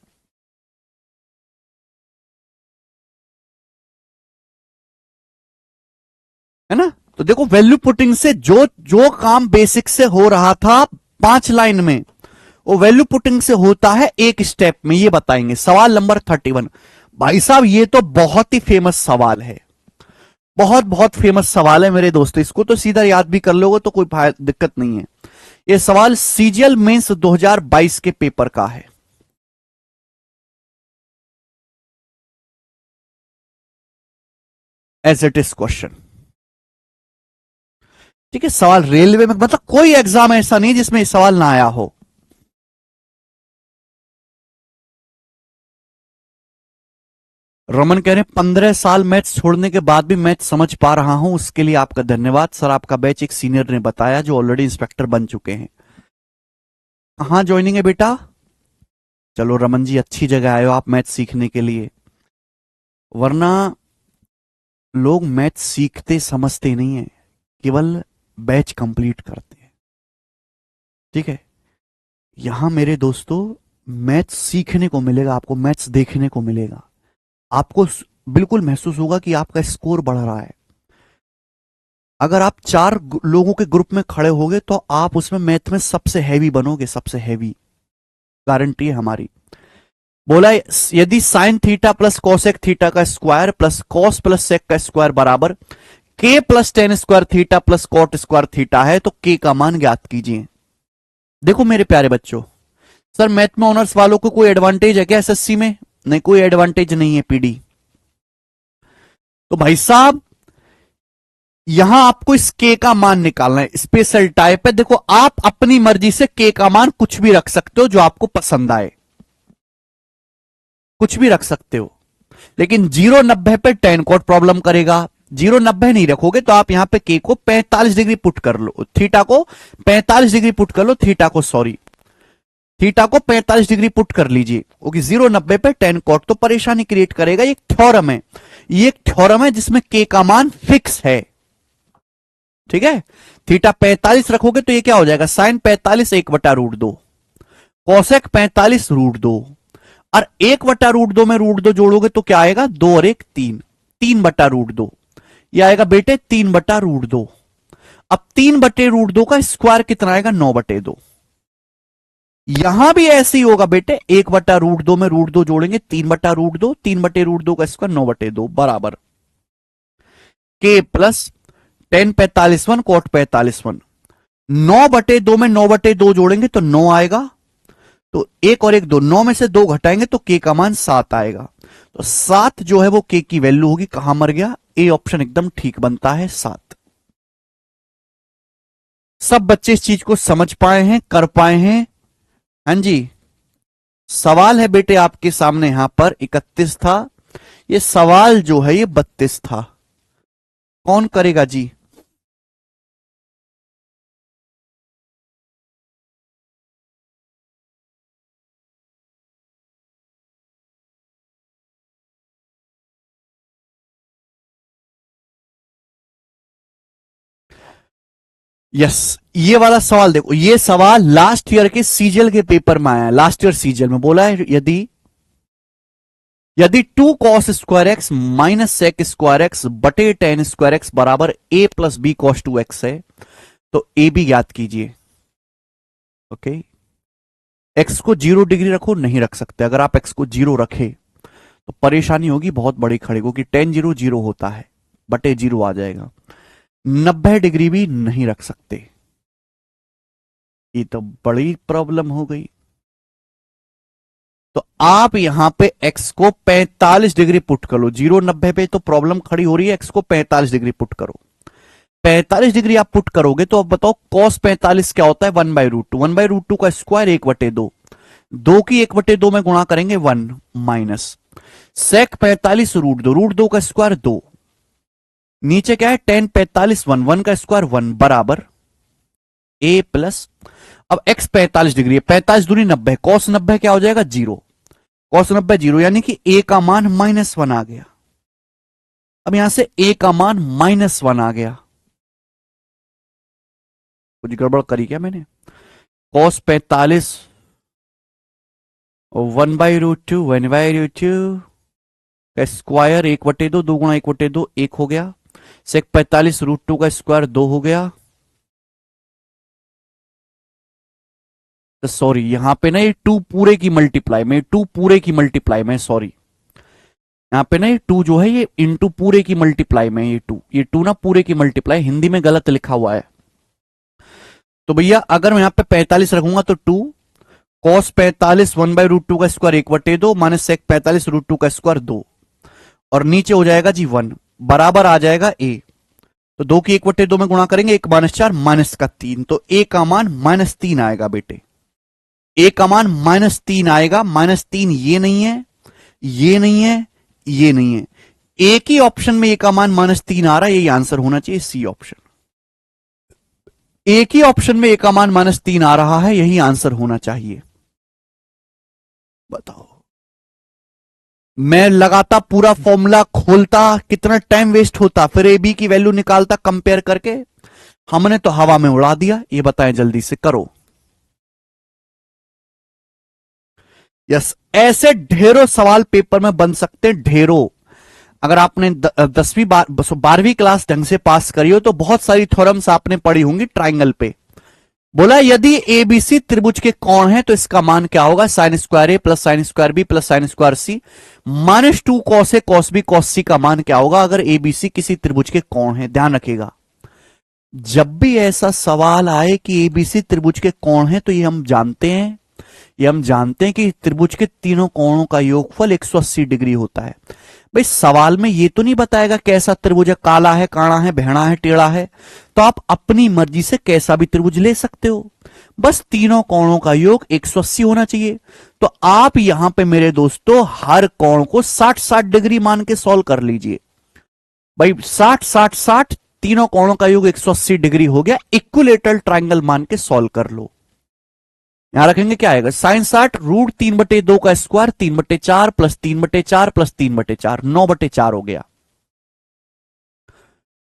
S1: है ना। तो देखो वैल्यू पुटिंग से जो जो काम बेसिक से हो रहा था 5 लाइन में, वो वैल्यू पुटिंग से होता है एक स्टेप में, ये बताएंगे। सवाल नंबर 31 भाई साहब, ये तो बहुत ही फेमस सवाल है, बहुत बहुत फेमस सवाल है मेरे दोस्तों। इसको तो सीधा याद भी कर लोगे तो कोई दिक्कत नहीं है। ये सवाल सीजीएल मेंस 2022 के पेपर का है। As it is question. ठीक है, सवाल रेलवे में, मतलब कोई एग्जाम ऐसा नहीं जिसमें सवाल ना आया हो। रमन कह रहे हैं 15 साल मैथ्स छोड़ने के बाद भी मैथ समझ पा रहा हूं, उसके लिए आपका धन्यवाद सर। आपका बैच एक सीनियर ने बताया जो ऑलरेडी इंस्पेक्टर बन चुके हैं। कहां ज्वाइनिंग है बेटा, चलो रमन जी अच्छी जगह आए हो आप मैथ सीखने के लिए, वरना लोग मैथ सीखते समझते नहीं है, केवल बैच कंप्लीट करते हैं। ठीक है, यहां मेरे दोस्तों मैथ सीखने को मिलेगा, आपको मैथ्स देखने को मिलेगा, आपको बिल्कुल महसूस होगा कि आपका स्कोर बढ़ रहा है। अगर आप चार लोगों के ग्रुप में खड़े होगे तो आप उसमें मैथ में सबसे हैवी बनोगे, सबसे हैवी, गारंटी है हमारी। बोला यदि sine theta plus cosec theta का square plus cos plus sec का स्क्वायर बराबर K plus tan square theta plus cot square theta है, तो के का मान ज्ञात कीजिए। देखो मेरे प्यारे बच्चों, सर मैथ में ऑनर्स वालों को कोई एडवांटेज है क्या एसएससी में, नहीं कोई एडवांटेज नहीं है पीडी। तो भाई साहब यहां आपको इस के का मान निकालना है, स्पेशल टाइप है। देखो आप अपनी मर्जी से के का मान कुछ भी रख सकते हो जो आपको पसंद आए, कुछ भी रख सकते हो, लेकिन 0-90 पे टेन कॉट प्रॉब्लम करेगा। 0-90 नहीं रखोगे तो आप यहां पे के को 45 डिग्री पुट कर लो, थीटा को 45 डिग्री पुट कर लो, थीटा को सॉरी थीटा को 45 डिग्री पुट कर लीजिए, क्योंकि 0-90 पे टेन कॉट तो परेशानी क्रिएट करेगा। ये एक थ्योरम है, ये एक थ्योरम है जिसमें के का मान फिक्स है। ठीक है, थीटा 45 रखोगे तो ये क्या हो जाएगा, साइन 45 1/√2, कॉसेक 45√2, और 1/√2 में √2 जोड़ोगे तो क्या आएगा, 2 और 1 3, 3/√2, ये आएगा बेटे 3/√2। अब 3/√2 का स्क्वायर कितना आएगा, 9/2। यहां भी ऐसे ही होगा बेटे, 1/√2 में √2 जोड़ेंगे 3/√2, 3/√2 का स्क्वायर 9/2 बराबर के प्लस टेन 45 कॉट 45, 9/2 में 9/2 जोड़ेंगे तो 9 आएगा, तो एक और एक दो, 9 में से 2 घटाएंगे तो के का मान 7 आएगा। तो 7 जो है वो के की वैल्यू होगी। कहां मर गया, ए ऑप्शन एकदम ठीक बनता है 7। सब बच्चे इस चीज को समझ पाए हैं, कर पाए हैं। हाँ जी, सवाल है बेटे आपके सामने यहां पर 31 था, ये सवाल जो है ये 32 था। कौन करेगा जी, यस, ये वाला सवाल देखो, ये सवाल लास्ट ईयर के सीजीएल के पेपर में आया है। लास्ट ईयर सीजीएल में बोला है यदि यदि 2 cos square x minus sec square x बटे टेन स्क्वायर एक्स बराबर a plus B cos 2x है, तो ए बी ज्ञात कीजिए। ओके, एक्स को 0 डिग्री रखो, नहीं रख सकते। अगर आप एक्स को 0 रखे तो परेशानी होगी बहुत बड़ी खड़ी, क्योंकि टेन 0 0 होता है, बटे 0 आ जाएगा। 90 डिग्री भी नहीं रख सकते, ये तो बड़ी प्रॉब्लम हो गई। तो आप यहां पे x को 45 डिग्री पुट कर लो। 0 90 पे तो प्रॉब्लम खड़ी हो रही है, x को 45 डिग्री पुट करो। 45 डिग्री आप पुट करोगे तो अब बताओ cos 45 क्या होता है, 1/√2। 1/√2 का स्क्वायर 1/2, 2 की 1/2 में गुणा करेंगे 1 माइनस सेक 45 √2 का स्क्वायर 2, नीचे क्या है tan 45 1 का स्क्वायर 1 बराबर a प्लस, अब x 45 डिग्री है, 45 दूनी 90, cos 90 क्या हो जाएगा 0, cos 90 0, यानी कि a का मान -1 आ गया। अब यहां से a का मान -1 आ गया। कुछ गड़बड़ करी क्या मैंने? cos 45 1/√2 का स्क्वायर 1/2, 2 गुणा 1/2 1 हो गया। सेक 45 √2 का स्क्वायर 2 हो गया। तो सॉरी, यहां पे ना ये 2 पूरे की मल्टीप्लाई में, 2 पूरे की मल्टीप्लाई में, सॉरी, यहां पे ना ये 2 जो है ये इनटू पूरे की मल्टीप्लाई में, ये 2 ना पूरे की मल्टीप्लाई, हिंदी में गलत लिखा हुआ है। तो भैया अगर मैं यहां पे 45 रखूंगा तो 2 cos 45 1/√2 का स्क्वायर 1/2 माइनस सेक 45 √2 का स्क्वायर 2, और नीचे हो जाएगा जी 1 बराबर आ जाएगा a। तो 2 की 1/2 में गुणा करेंगे, 1 - 4 माइनस का 3, तो a का मान -3 आएगा बेटे। a का मान -3 आएगा। -3 ये नहीं है, ये नहीं है, ये नहीं है, एक ही ऑप्शन में a का मान -3 आ रहा है, यही आंसर होना चाहिए, सी ऑप्शन। एक ही ऑप्शन में a का मान -3 आ रहा है, यही आंसर होना चाहिए। बताओ, मैं लगाता पूरा फॉर्मूला खोलता, कितना टाइम वेस्ट होता, फिर ए बी की वैल्यू निकालता कंपेयर करके, हमने तो हवा में उड़ा दिया। ये बताएं, जल्दी से करो। यस, ऐसे ढेरों सवाल पेपर में बन सकते हैं, ढेरों। अगर आपने 10वीं 12वीं क्लास ढंग से पास करी हो तो बहुत सारी थ्योरम्स आपने पढ़ी होंगी ट्राइंगल पे। बोला यदि एबीसी त्रिभुज के कोण है तो इसका मान क्या होगा, sine square A plus sine square B plus sine square C -2 cos A cos B cos C का मान क्या होगा अगर एबीसी किसी त्रिभुज के कोण है। ध्यान रखिएगा, जब भी ऐसा सवाल आए कि एबीसी त्रिभुज के कोण है तो ये हम जानते हैं कि त्रिभुज के तीनों कोणों का योगफल 180 डिग्री होता है। भाई सवाल में ये तो नहीं बताएगा कैसा त्रिभुज है, काला है, काणा है, बहना है, टेढ़ा है, तो आप अपनी मर्जी से कैसा भी त्रिभुज ले सकते हो, बस तीनों कोणों का योग 180 होना चाहिए। तो आप यहां पे मेरे दोस्तों हर कोण को 60-60 डिग्री मान के सॉल्व कर लीजिए। भाई 60-60-60, तीनों कोणों का योग 180 डिग्री हो गया, इक्विलेटरल ट्राइंगल मान के सॉल्व कर लो। यहां रखेंगे क्या आएगा, साइन 60 √3/2 का स्क्वायर 3/4 प्लस 3/4 प्लस 3/4 9/4 हो गया।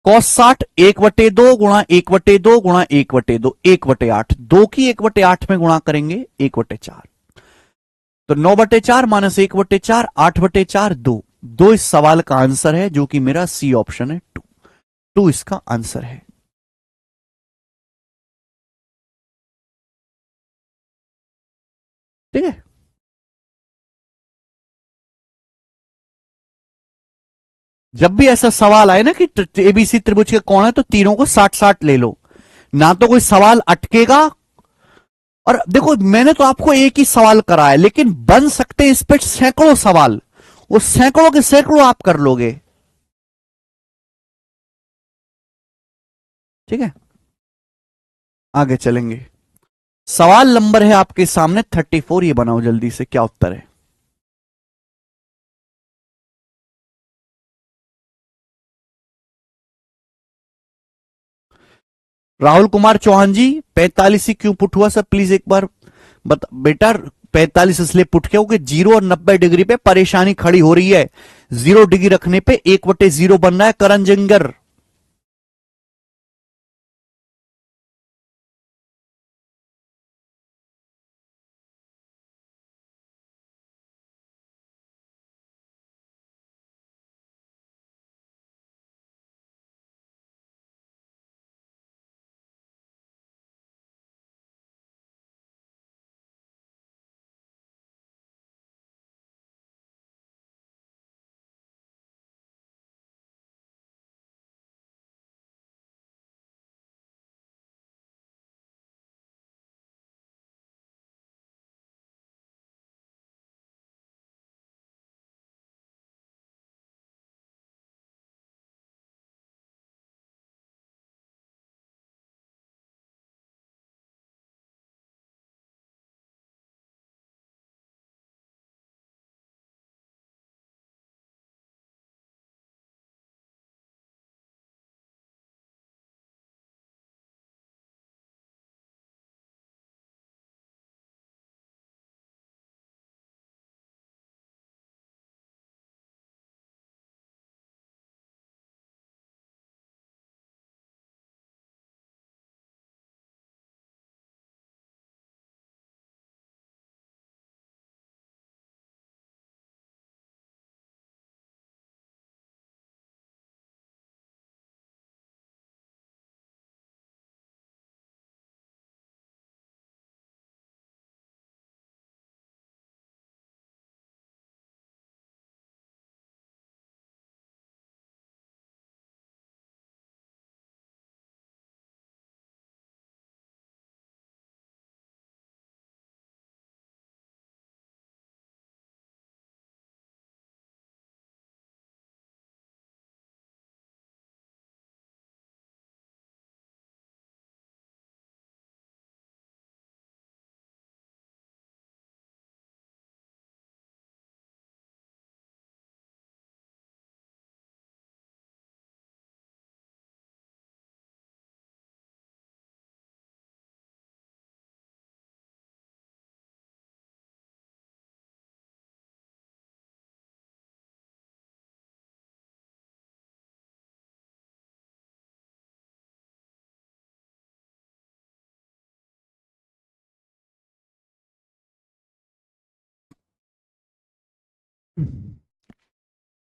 S1: cos 60 1/2 गुणा 1/2 गुणा 1/2 1/8, 2 की 1/8 में गुणा करेंगे 1/4, तो 9/4 माइनस 1/4 8/4 2 इस सवाल का आंसर है, जो कि मेरा सी ऑप्शन है, 2 इसका आंसर है। ठीक है, जब भी ऐसा सवाल आए ना कि एबीसी त्रिभुज के कोण है तो तीनों को 60-60 ले लो, ना तो कोई सवाल अटकेगा। और देखो मैंने तो आपको एक ही सवाल करा है, लेकिन बन सकते हैं इस पे सैकड़ों सवाल, वो सैकड़ों के सैकड़ों आप कर लोगे। ठीक है, आगे चलेंगे। सवाल नंबर है आपके सामने 34, ये बनाओ जल्दी से, क्या उत्तर है। राहुल कुमार चौहान जी, 45 ही क्यों पुट हुआ सर, प्लीज एक बार बेटा 45 इसलिए पुट किया क्योंकि 0 और 90 डिग्री पे परेशानी खड़ी हो रही है। 0 डिग्री रखने पे 1/0 बन रहा है, करण जिंगर।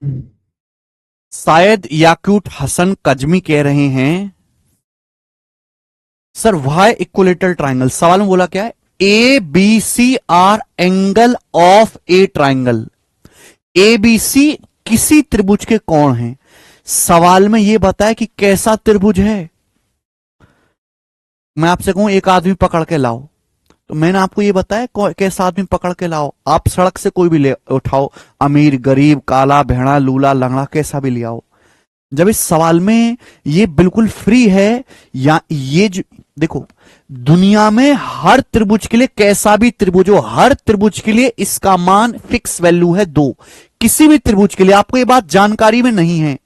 S1: शायद याकूट हसन कजमी कह रहे हैं सर वाई इक्वलेटरल ट्राइंगल। सवाल में बोला क्या है? A B C are angle of a triangle. A B C किसी त्रिभुज के कोण हैं। सवाल में यह बताया कि कैसा त्रिभुज है। मैं आपसे कहूं एक आदमी पकड़ के लाओ, तो मैंने आपको ये बताया कैसा आदमी पकड़ के लाओ। आप सड़क से कोई भी ले उठाओ, अमीर गरीब काला भेड़ा लूला लंगड़ा कैसा भी ले आओ। जब इस सवाल में ये बिल्कुल फ्री है, या ये जो देखो दुनिया में हर त्रिभुज के लिए कैसा भी त्रिभुज हो, हर त्रिभुज के लिए इसका मान फिक्स वैल्यू है 2। किसी भी त्रिभुज के लिए, आपको ये बात जानकारी में नहीं है।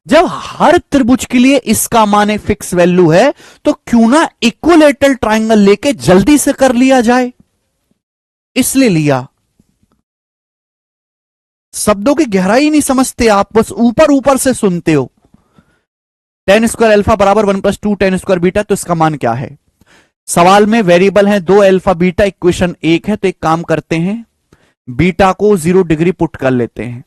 S1: जब हर त्रिभुज के लिए इसका मान एक फिक्स वैल्यू है, तो क्यों ना इक्विलेटरल ट्राइंगल लेके जल्दी से कर लिया जाए, इसलिए लिया। शब्दों की गहराई नहीं समझते आप, बस ऊपर ऊपर से सुनते हो। टेन स्क्वायर अल्फा बराबर 1+2 टेन स्क्वायर बीटा, तो इसका मान क्या है? सवाल में वेरिएबल है 2 अल्फा बीटा, इक्वेशन 1 है। तो एक काम करते हैं, बीटा को 0 डिग्री पुट कर लेते हैं।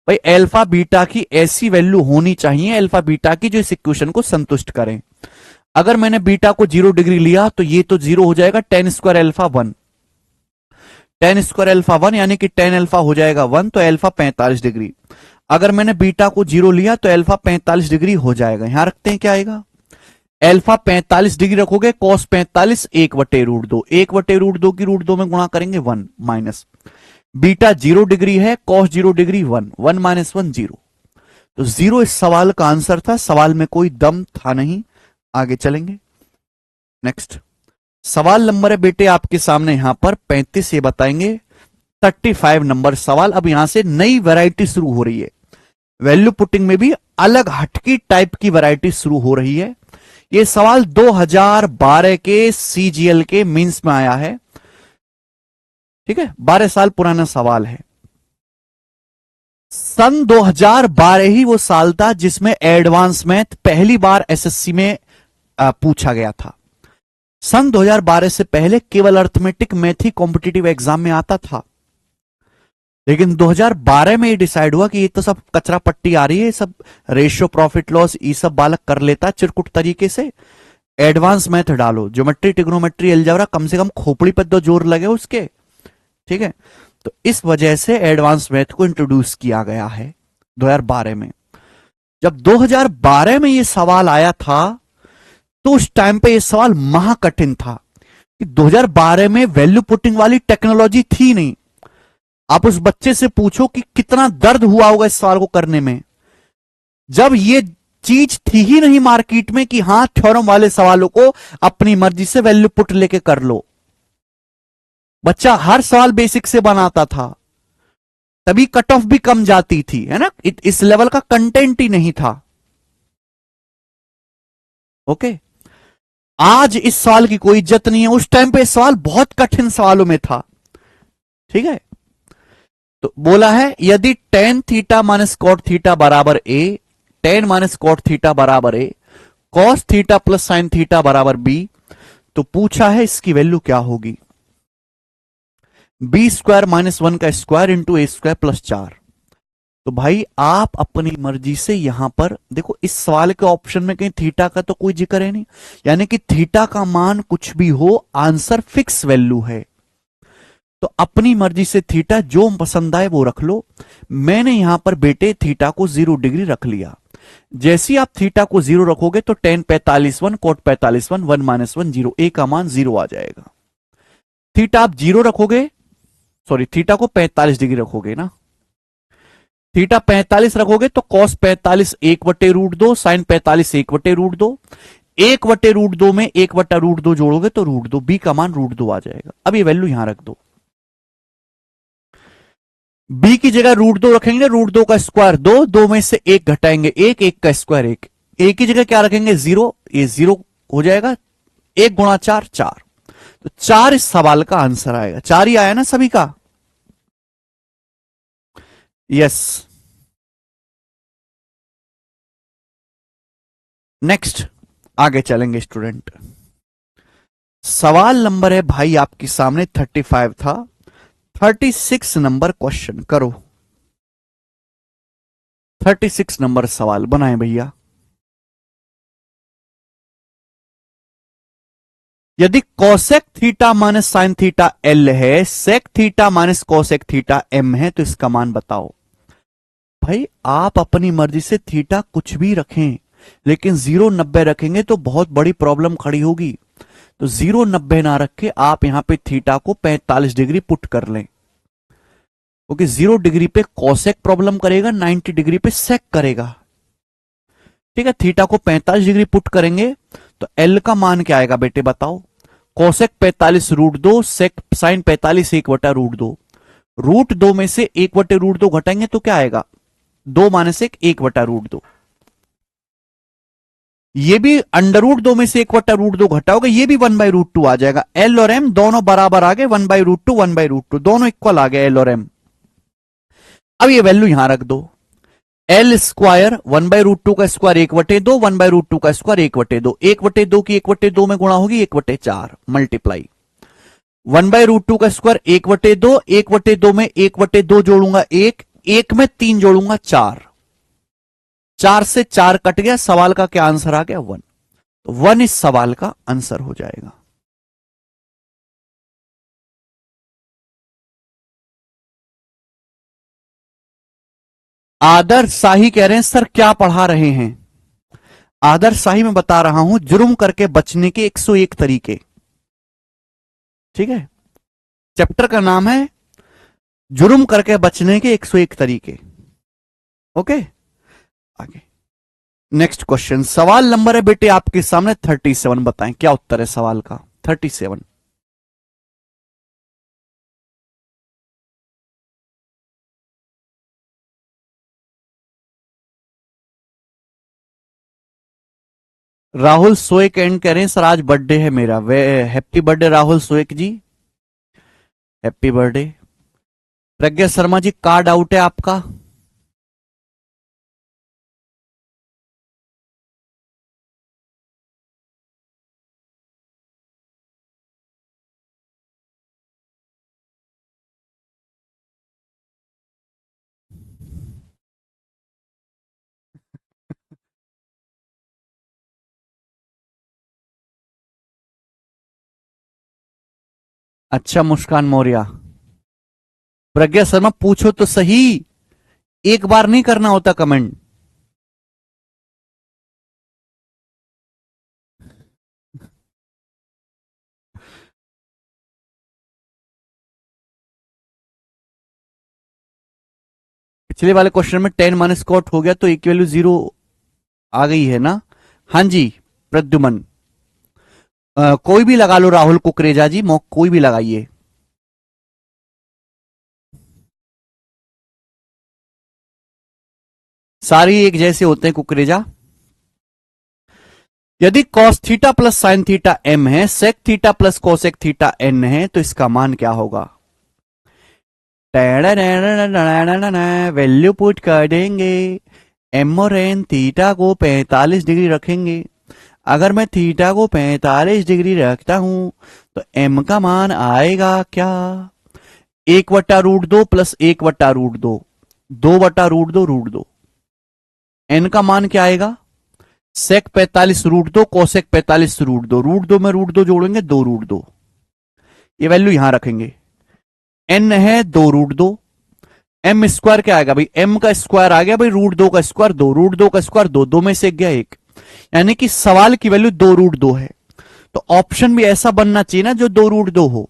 S1: भाई अल्फा बीटा की ऐसी वैल्यू होनी चाहिए अल्फा बीटा की जो इस इक्वेशन को संतुष्ट करें। अगर मैंने बीटा को 0 डिग्री लिया तो ये तो 0 हो जाएगा। Ten square alpha 1, ten square alpha 1 यानी कि टेन अल्फा हो जाएगा 1, तो अल्फा 45 डिग्री। अगर मैंने बीटा को 0 लिया तो अल्फा 45 डिग्री हो जाएगा। यहां रखते हैं क्या आएगा? अल्फा 45 डिग्री रखोगे, कॉस 45 1/√2, 1/√2 की √2 में गुणा करेंगे 1 माइनस। बीटा 0 डिग्री है, कॉस 0 डिग्री 1, 1 माइनस 1 0। तो 0 इस सवाल का आंसर था। सवाल में कोई दम था नहीं। आगे चलेंगे, नेक्स्ट सवाल नंबर है बेटे आपके सामने यहां पर 35। ये बताएंगे 35 नंबर सवाल। अब यहां से नई वैरायटी शुरू हो रही है, वैल्यू पुटिंग में भी अलग हटकी टाइप की वैरायटी शुरू हो रही है। यह सवाल 2012 के सीजीएल के मीन्स में आया है, ठीक है, 12 साल पुराना सवाल है। सन 2012 ही वो साल था जिसमें एडवांस मैथ पहली बार एसएससी में पूछा गया था। सन 2012 से पहले केवल अर्थमेटिक मैथ ही कॉम्पिटिटिव एग्जाम में आता था, लेकिन 2012 में ये डिसाइड हुआ कि ये तो सब कचरा पट्टी आ रही है, सब रेशियो प्रॉफिट लॉस ये सब बालक कर लेता चिरकुट तरीके से। एडवांस मैथ डालो, ज्योमेट्री ट्रिग्नोमेट्री अलजेब्रा, कम से कम खोपड़ी पर तो जोर लगे उसके, ठीक है। तो इस वजह से एडवांस मैथ को इंट्रोड्यूस किया गया है 2012 में। जब 2012 में ये सवाल आया था तो उस टाइम पे ये सवाल महाकठिन था कि 2012 में वैल्यू पुटिंग वाली टेक्नोलॉजी थी नहीं। आप उस बच्चे से पूछो कि कितना दर्द हुआ होगा इस सवाल को करने में, जब ये चीज थी ही नहीं मार्केट में कि हां थ्योरम वाले सवालों को अपनी मर्जी से वैल्यू पुट लेके कर लो। बच्चा हर सवाल बेसिक से बनाता था, तभी कट ऑफ भी कम जाती थी, है ना। इस लेवल का कंटेंट ही नहीं था। ओके, आज इस सवाल की कोई इज्जत नहीं है। उस टाइम पे सवाल बहुत कठिन सवालों में था, ठीक है। तो बोला है यदि tan theta minus cot theta बराबर A, tan minus cot theta बराबर A, cos theta plus sine theta बराबर बी, तो पूछा है इसकी वैल्यू क्या होगी? बी स्क्वायर माइनस 1 का स्क्वायर इंटू ए स्क्वायर प्लस 4। तो भाई आप अपनी मर्जी से यहां पर देखो, इस सवाल के ऑप्शन में कहीं थीटा का तो कोई जिक्र है नहीं, यानी कि थीटा का मान कुछ भी हो आंसर फिक्स वैल्यू है। तो अपनी मर्जी से थीटा जो पसंद आए वो रख लो। मैंने यहां पर बेटे थीटा को 0 डिग्री रख लिया। जैसे आप थीटा को 0 रखोगे तो टेन 45 1, कोट 45 1, 1 माइनस 1 0, ए का मान 0 आ जाएगा। थीटा आप 0 रखोगे, सॉरी थीटा को 45 डिग्री रखोगे ना, थीटा 45 रखोगे तो कॉस 45 1/√2, साइन 45 1/√2, 1/√2 में 1/√2 जोड़ोगे तो √2, बी का मान √2 आ जाएगा। अब ये वैल्यू यहां रख दो, बी की जगह √2 रखेंगे, √2 का स्क्वायर 2, 2 में से 1 घटाएंगे 1, 1 का स्क्वायर 1, ए की जगह क्या रखेंगे 0, ये 0 हो जाएगा, 1 गुणा 4 4। तो 4 इस सवाल का आंसर आएगा। 4 ही आया ना सभी का? यस। नेक्स्ट आगे चलेंगे स्टूडेंट। सवाल नंबर है भाई आपके सामने 35 था, 36 नंबर क्वेश्चन करो। 36 नंबर सवाल बनाए भैया। यदि cosec theta minus sine theta L है, sec theta minus cosec theta M है, तो इसका मान बताओ। भाई आप अपनी मर्जी से थीटा कुछ भी रखें, लेकिन 0 90 रखेंगे तो बहुत बड़ी प्रॉब्लम खड़ी होगी। तो 0 90 ना रख के आप यहां पे थीटा को 45 डिग्री पुट कर लें, क्योंकि 0 डिग्री पे कॉसेक प्रॉब्लम करेगा, 90 डिग्री पे सेक करेगा। ठीक है, थीटा को 45 डिग्री पुट करेंगे तो एल का मान क्या आएगा बेटे बताओ। कोसेक 45 √2, सेक साइन 45 1/√2। √2 में से 1/√2 घटाएंगे तो क्या आएगा, 2 - 1 1/√2। ये भी √2 में से 1/√2 घटाओगे, ये भी 1/√2 आ जाएगा। एल और एम दोनों बराबर आ गए, 1/√2 1/√2 दोनों इक्वल आ गए एल और एम। अब ये वैल्यू यहां रख दो। एल स्क्वायर 1/√2 का स्क्वायर 1/2, 1/√2 का स्क्वायर 1/2, 1/2 की 1/2 में गुणा होगी 1/4 मल्टीप्लाई 1/√2 का स्क्वायर 1/2, 1/2 में 1/2 जोड़ूंगा 1, 1 में 3 जोड़ूंगा 4, 4 से 4 कट गया, सवाल का क्या आंसर आ गया 1। तो 1 इस सवाल का आंसर हो जाएगा। आदर्श शाही कह रहे हैं सर क्या पढ़ा रहे हैं। आदर्श शाही में बता रहा हूं जुर्म करके बचने के 101 तरीके। ठीक है, चैप्टर का नाम है जुर्म करके बचने के 101 तरीके। ओके, आगे नेक्स्ट क्वेश्चन। सवाल नंबर है बेटे आपके सामने 37, बताएं क्या उत्तर है सवाल का 37। राहुल सोएक एंड कह रहे हैं सर आज बर्थडे है मेरा। वे हैप्पी बर्थडे राहुल सोएक जी, हैप्पी बर्थडे। प्रज्ञा शर्मा जी कार्ड आउट है आपका। अच्छा मुस्कान मौर्य। प्रज्ञा शर्मा पूछो तो सही, एक बार नहीं करना होता कमेंट। पिछले वाले क्वेश्चन में 10 - हो गया तो एक वैल्यू 0 आ गई है ना। हाँ जी प्रद्युमन, कोई भी लगा लो, राहुल कुकरेजा जी कोई भी लगाइए। सारी एक जैसे होते हैं कुकरेजा। यदि cos theta plus sine theta M है, sec theta plus cosec theta N है, तो इसका मान क्या होगा। वैल्यू पुट कर देंगे, एम और एन थीटा को 45 डिग्री रखेंगे। अगर मैं थीटा को 45 डिग्री रखता हूं तो एम का मान आएगा क्या, 1/√2 प्लस 1/√2, 2/√2 एन का मान क्या आएगा, सेक 45 √2 कोसेक 45 √2, √2 में √2 जोड़ेंगे 2 √2, ये वैल्यू यहां रखेंगे। एन है 2 √2, एम स्क्वायर क्या आएगा भाई, एम का स्क्वायर आ गया भाई, √2 का स्क्वायर 2, √2 का स्क्वायर 2, 2 में से गया 1, यानी कि सवाल की वैल्यू 2 √2 है। तो ऑप्शन भी ऐसा बनना चाहिए ना जो 2 √2 हो।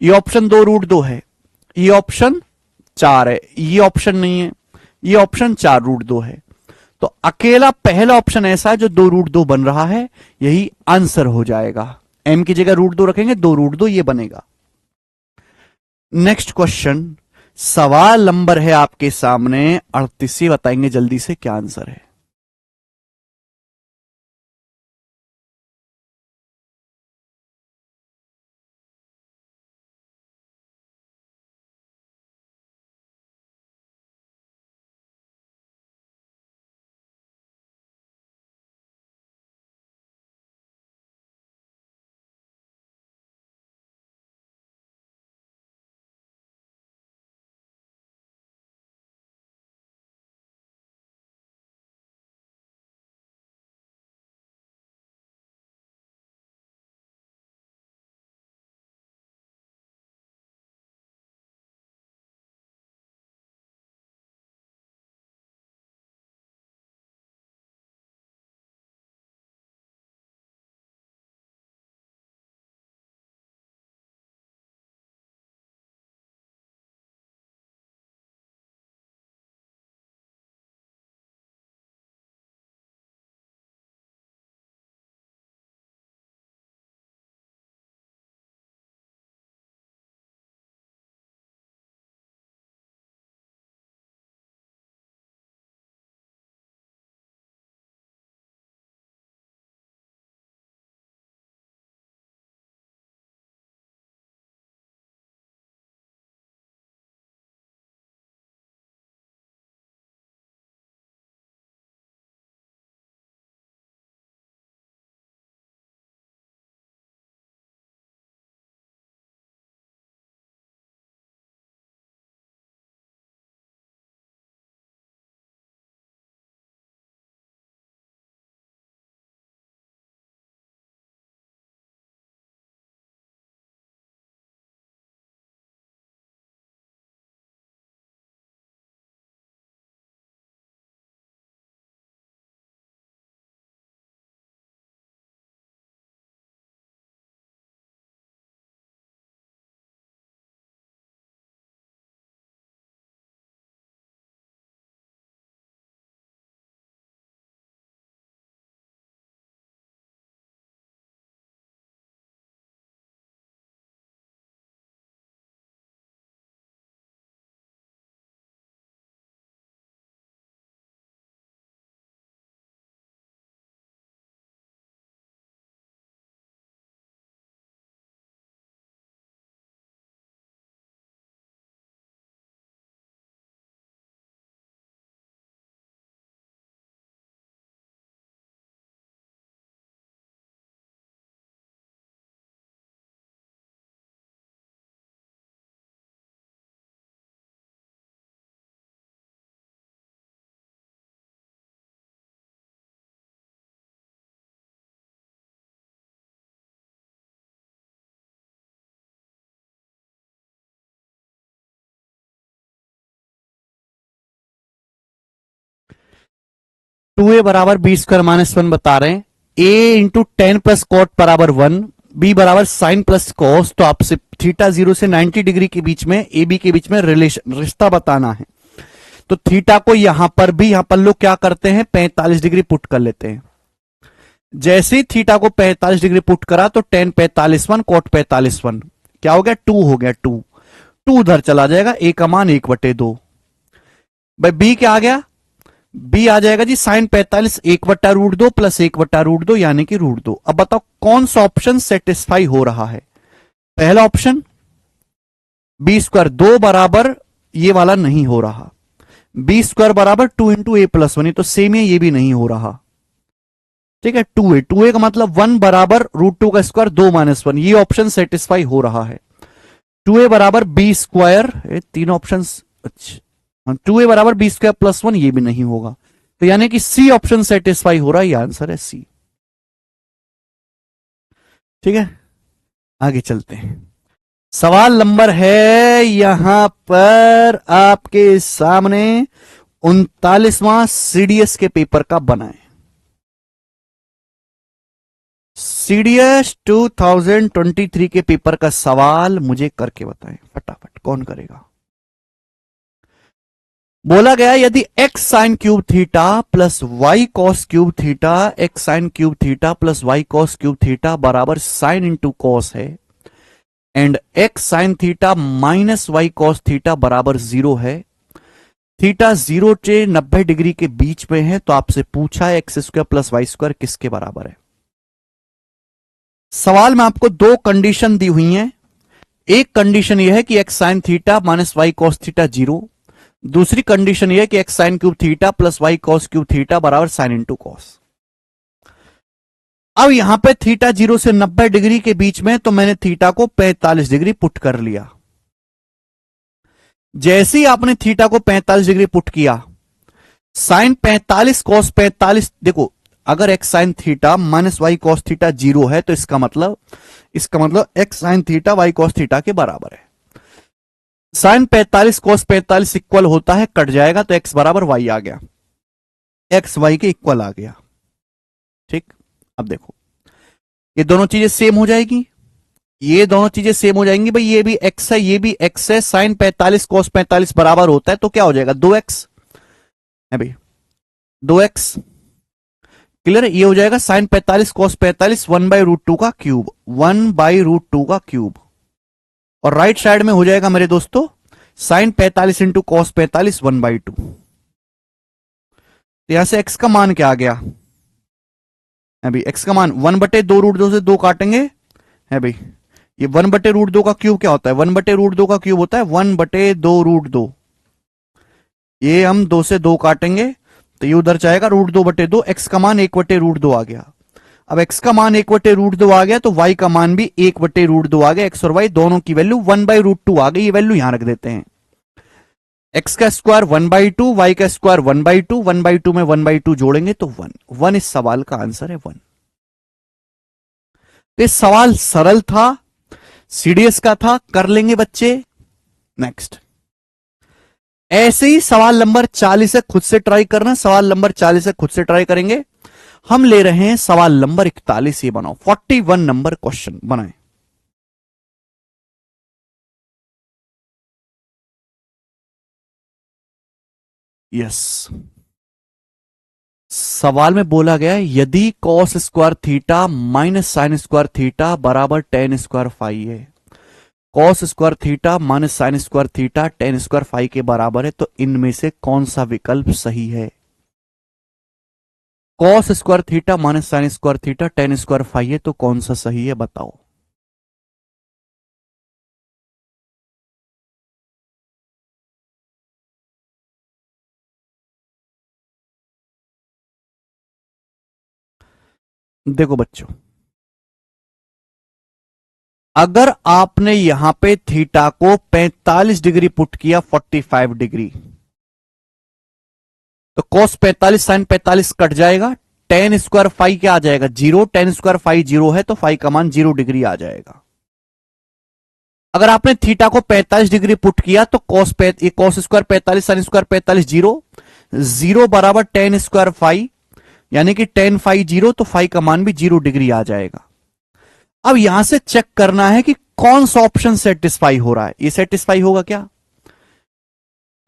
S1: ये ऑप्शन 2 √2 है, ये ऑप्शन 4 है, ये ऑप्शन नहीं है, ये ऑप्शन 4 √2 है। तो अकेला पहला ऑप्शन ऐसा है जो 2 √2 बन रहा है, यही आंसर हो जाएगा। एम की जगह √2 रखेंगे, 2 √2 ये बनेगा। नेक्स्ट क्वेश्चन, सवाल नंबर है आपके सामने 38, बताएंगे जल्दी से क्या आंसर है। 2a बराबर बी स्क्वायर माइनस 1 बता रहे हैं, a इंटू 10 प्लस कॉट बराबर 1, b बराबर साइन प्लस कॉस। तो आपसे थीटा 0 से 90 डिग्री के बीच में ए बी के बीच में रिश्ता बताना है। तो थीटा को यहां पर भी, यहां पर लोग क्या करते हैं 45 डिग्री पुट कर लेते हैं। जैसे ही थीटा को 45 डिग्री पुट करा तो टेन 45 1 कोट 45 1 क्या हो गया 2 हो गया 2 2 उधर चला जाएगा, ए का मान 1/2। भाई बी क्या आ गया, बी आ जाएगा जी साइन 45 1/√2 प्लस 1/√2 यानी कि √2। अब बताओ कौन सा ऑप्शन सेटिस्फाई हो रहा है। पहला ऑप्शन बी स्क्वायर 2 बराबर, ये वाला नहीं हो रहा। बी स्क्वायर बराबर 2 इंटू ए प्लस 1, तो सेम है, ये भी नहीं हो रहा। ठीक है, 2a का मतलब 1 बराबर √2 का स्क्वायर 2 - 1, ये ऑप्शन सेटिस्फाई हो रहा है। 2a बराबर बी स्क्वायर, तीन ऑप्शन, अच्छा 2a बराबर बी स्क्वायर प्लस 1, ये भी नहीं होगा। तो यानी कि सी ऑप्शन सेटिस्फाई हो रहा है, ये आंसर है सी। ठीक है, आगे चलते हैं। सवाल नंबर है यहां पर आपके सामने 39वां सीडीएस के पेपर का बनाए। सीडीएस 2023 के पेपर का सवाल मुझे करके बताएं फटाफट, कौन करेगा। बोला गया यदि x sign cube theta plus y cos cube theta, x sign cube theta plus y cos cube theta बराबर साइन इंटू कॉस है, and x sign theta minus y cos theta बराबर 0 है, थीटा 0 से 90 डिग्री के बीच में है, तो आपसे पूछा है x square plus y square किसके बराबर है। सवाल में आपको दो कंडीशन दी हुई हैं। एक कंडीशन यह है कि x sine theta minus y cos theta 0, दूसरी कंडीशन यह है कि x sine cube theta plus y cos cube theta बराबर साइन इंटू कॉस। अब यहां पे थीटा 0 से 90 डिग्री के बीच में, तो मैंने थीटा को 45 डिग्री पुट कर लिया। जैसे ही आपने थीटा को 45 डिग्री पुट किया, साइन 45 कॉस 45, देखो अगर x sine theta minus y cos theta 0 है, तो इसका मतलब x sine theta y cos theta के बराबर है। साइन 45 कॉस 45 इक्वल होता है, कट जाएगा, तो एक्स बराबर वाई आ गया, एक्स वाई के इक्वल आ गया। ठीक, अब देखो ये दोनों चीजें सेम हो जाएगी, ये दोनों चीजें सेम हो जाएंगी। भाई ये भी एक्स है, ये भी एक्स है, साइन 45 कॉस 45 बराबर होता है, तो क्या हो जाएगा 2x है भाई, 2x क्लियर। ये हो जाएगा साइन 45 कॉस 45 1/√2 का क्यूब, 1/√2 का क्यूब, और राइट साइड में हो जाएगा मेरे दोस्तों साइन 45 इंटू कॉस 45 1/2। तो यहां से x का मान क्या आ गया है भाई, x का मान 1/2√2 से 2 काटेंगे है भाई, ये 1/√2 का क्यूब क्या होता है, 1/√2 का क्यूब होता है 1/2√2। ये हम 2 से 2 काटेंगे तो ये उधर जाएगा √2/2, एक्स का मान 1/√2 आ गया। अब एक्स का मान 1/√2 आ गया, तो वाई का मान भी 1/√2 आ गया। एक्स और वाई दोनों की वैल्यू 1/√2 आ गई, ये वैल्यू यहां रख देते हैं। एक्स का स्क्वायर 1/2, वाई का स्क्वायर 1/2, 1/2 में 1/2 जोड़ेंगे तो 1 इस सवाल का आंसर है 1। तो सवाल सरल था, सीडीएस का था, कर लेंगे बच्चे। नेक्स्ट, ऐसे ही सवाल नंबर 40 है, खुद से ट्राई करना। सवाल नंबर 40 है, खुद से ट्राई करेंगे। हम ले रहे हैं सवाल नंबर 41, ये बनाओ 41 नंबर क्वेश्चन बनाए। यस, सवाल में बोला गया यदि cos square theta minus sine square theta बराबर टेन स्क्वायर फाई है, cos square theta minus sine square theta tan square phi के बराबर है, तो इनमें से कौन सा विकल्प सही है। Cos square theta minus sine square theta tan square phi है, तो कौन सा सही है बताओ। देखो बच्चों, अगर आपने यहां पे थीटा को 45 डिग्री पुट किया 45 डिग्री, तो कॉस 45 साइन 45 कट जाएगा, टेन स्क्वायर फाई क्या आ जाएगा 0, टेन स्क्वायर फाई 0 है, तो फाई का मान 0 डिग्री आ जाएगा। अगर आपने थीटा को 45 डिग्री पुट किया तो कॉस स्क्वायर 45 साइन स्क्वायर 45 0, 0 बराबर टेन स्क्वायर फाई, यानी कि टेन फाई जीरो, तो फाई का मान भी 0 डिग्री आ जाएगा। अब यहां से चेक करना है कि कौन सा ऑप्शन सेटिस्फाई हो रहा है। ये सेटिस्फाई होगा क्या?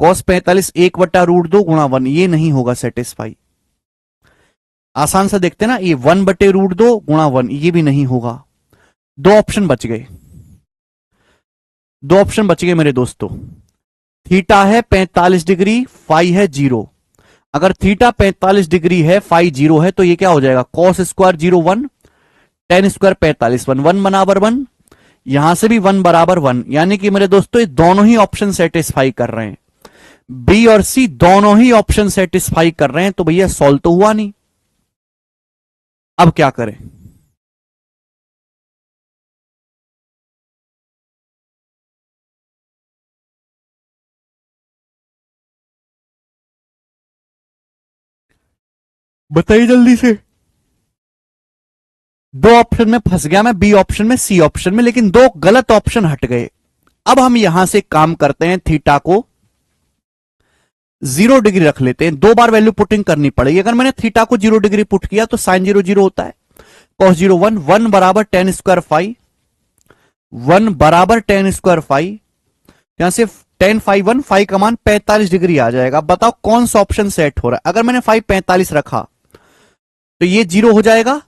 S1: cos 45 1/√2 गुणा 1, ये नहीं होगा सेटिस्फाई। आसान से देखते ना, ये 1/√2 गुणा 1, ये भी नहीं होगा। दो ऑप्शन बच गए, दो ऑप्शन बच गए मेरे दोस्तों। थीटा है 45 डिग्री, फाई है 0। अगर थीटा 45 डिग्री है, फाई 0 है, तो ये क्या हो जाएगा? cos स्क्वायर 0 1, टेन स्क्वायर 45 1, 1 बराबर 1, यहां से भी 1 बराबर 1। यानी कि मेरे दोस्तों ये दोनों ही ऑप्शन सेटिस्फाई कर रहे हैं, बी और सी दोनों ही ऑप्शन सेटिस्फाई कर रहे हैं। तो भैया सॉल्व तो हुआ नहीं, अब क्या करें? बताइए जल्दी से। दो ऑप्शन में फंस गया मैं, बी ऑप्शन में, सी ऑप्शन में, लेकिन दो गलत ऑप्शन हट गए। अब हम यहां से काम करते हैं, थीटा को 0 डिग्री रख लेते हैं। दो बार वैल्यू पुटिंग करनी पड़ेगी। अगर मैंने थीटा को 0 डिग्री पुट किया तो साइन 0 0 होता है, cos 0 1, 1 बराबर टेन स्क्वायर फाई, 1 बराबर टेन स्क्वायर फाई, यहां से टेन फाई 1, फाई का मान 45 डिग्री आ जाएगा। बताओ कौन सा ऑप्शन सेट हो रहा है? अगर मैंने फाई 45 रखा तो ये 0 हो जाएगा,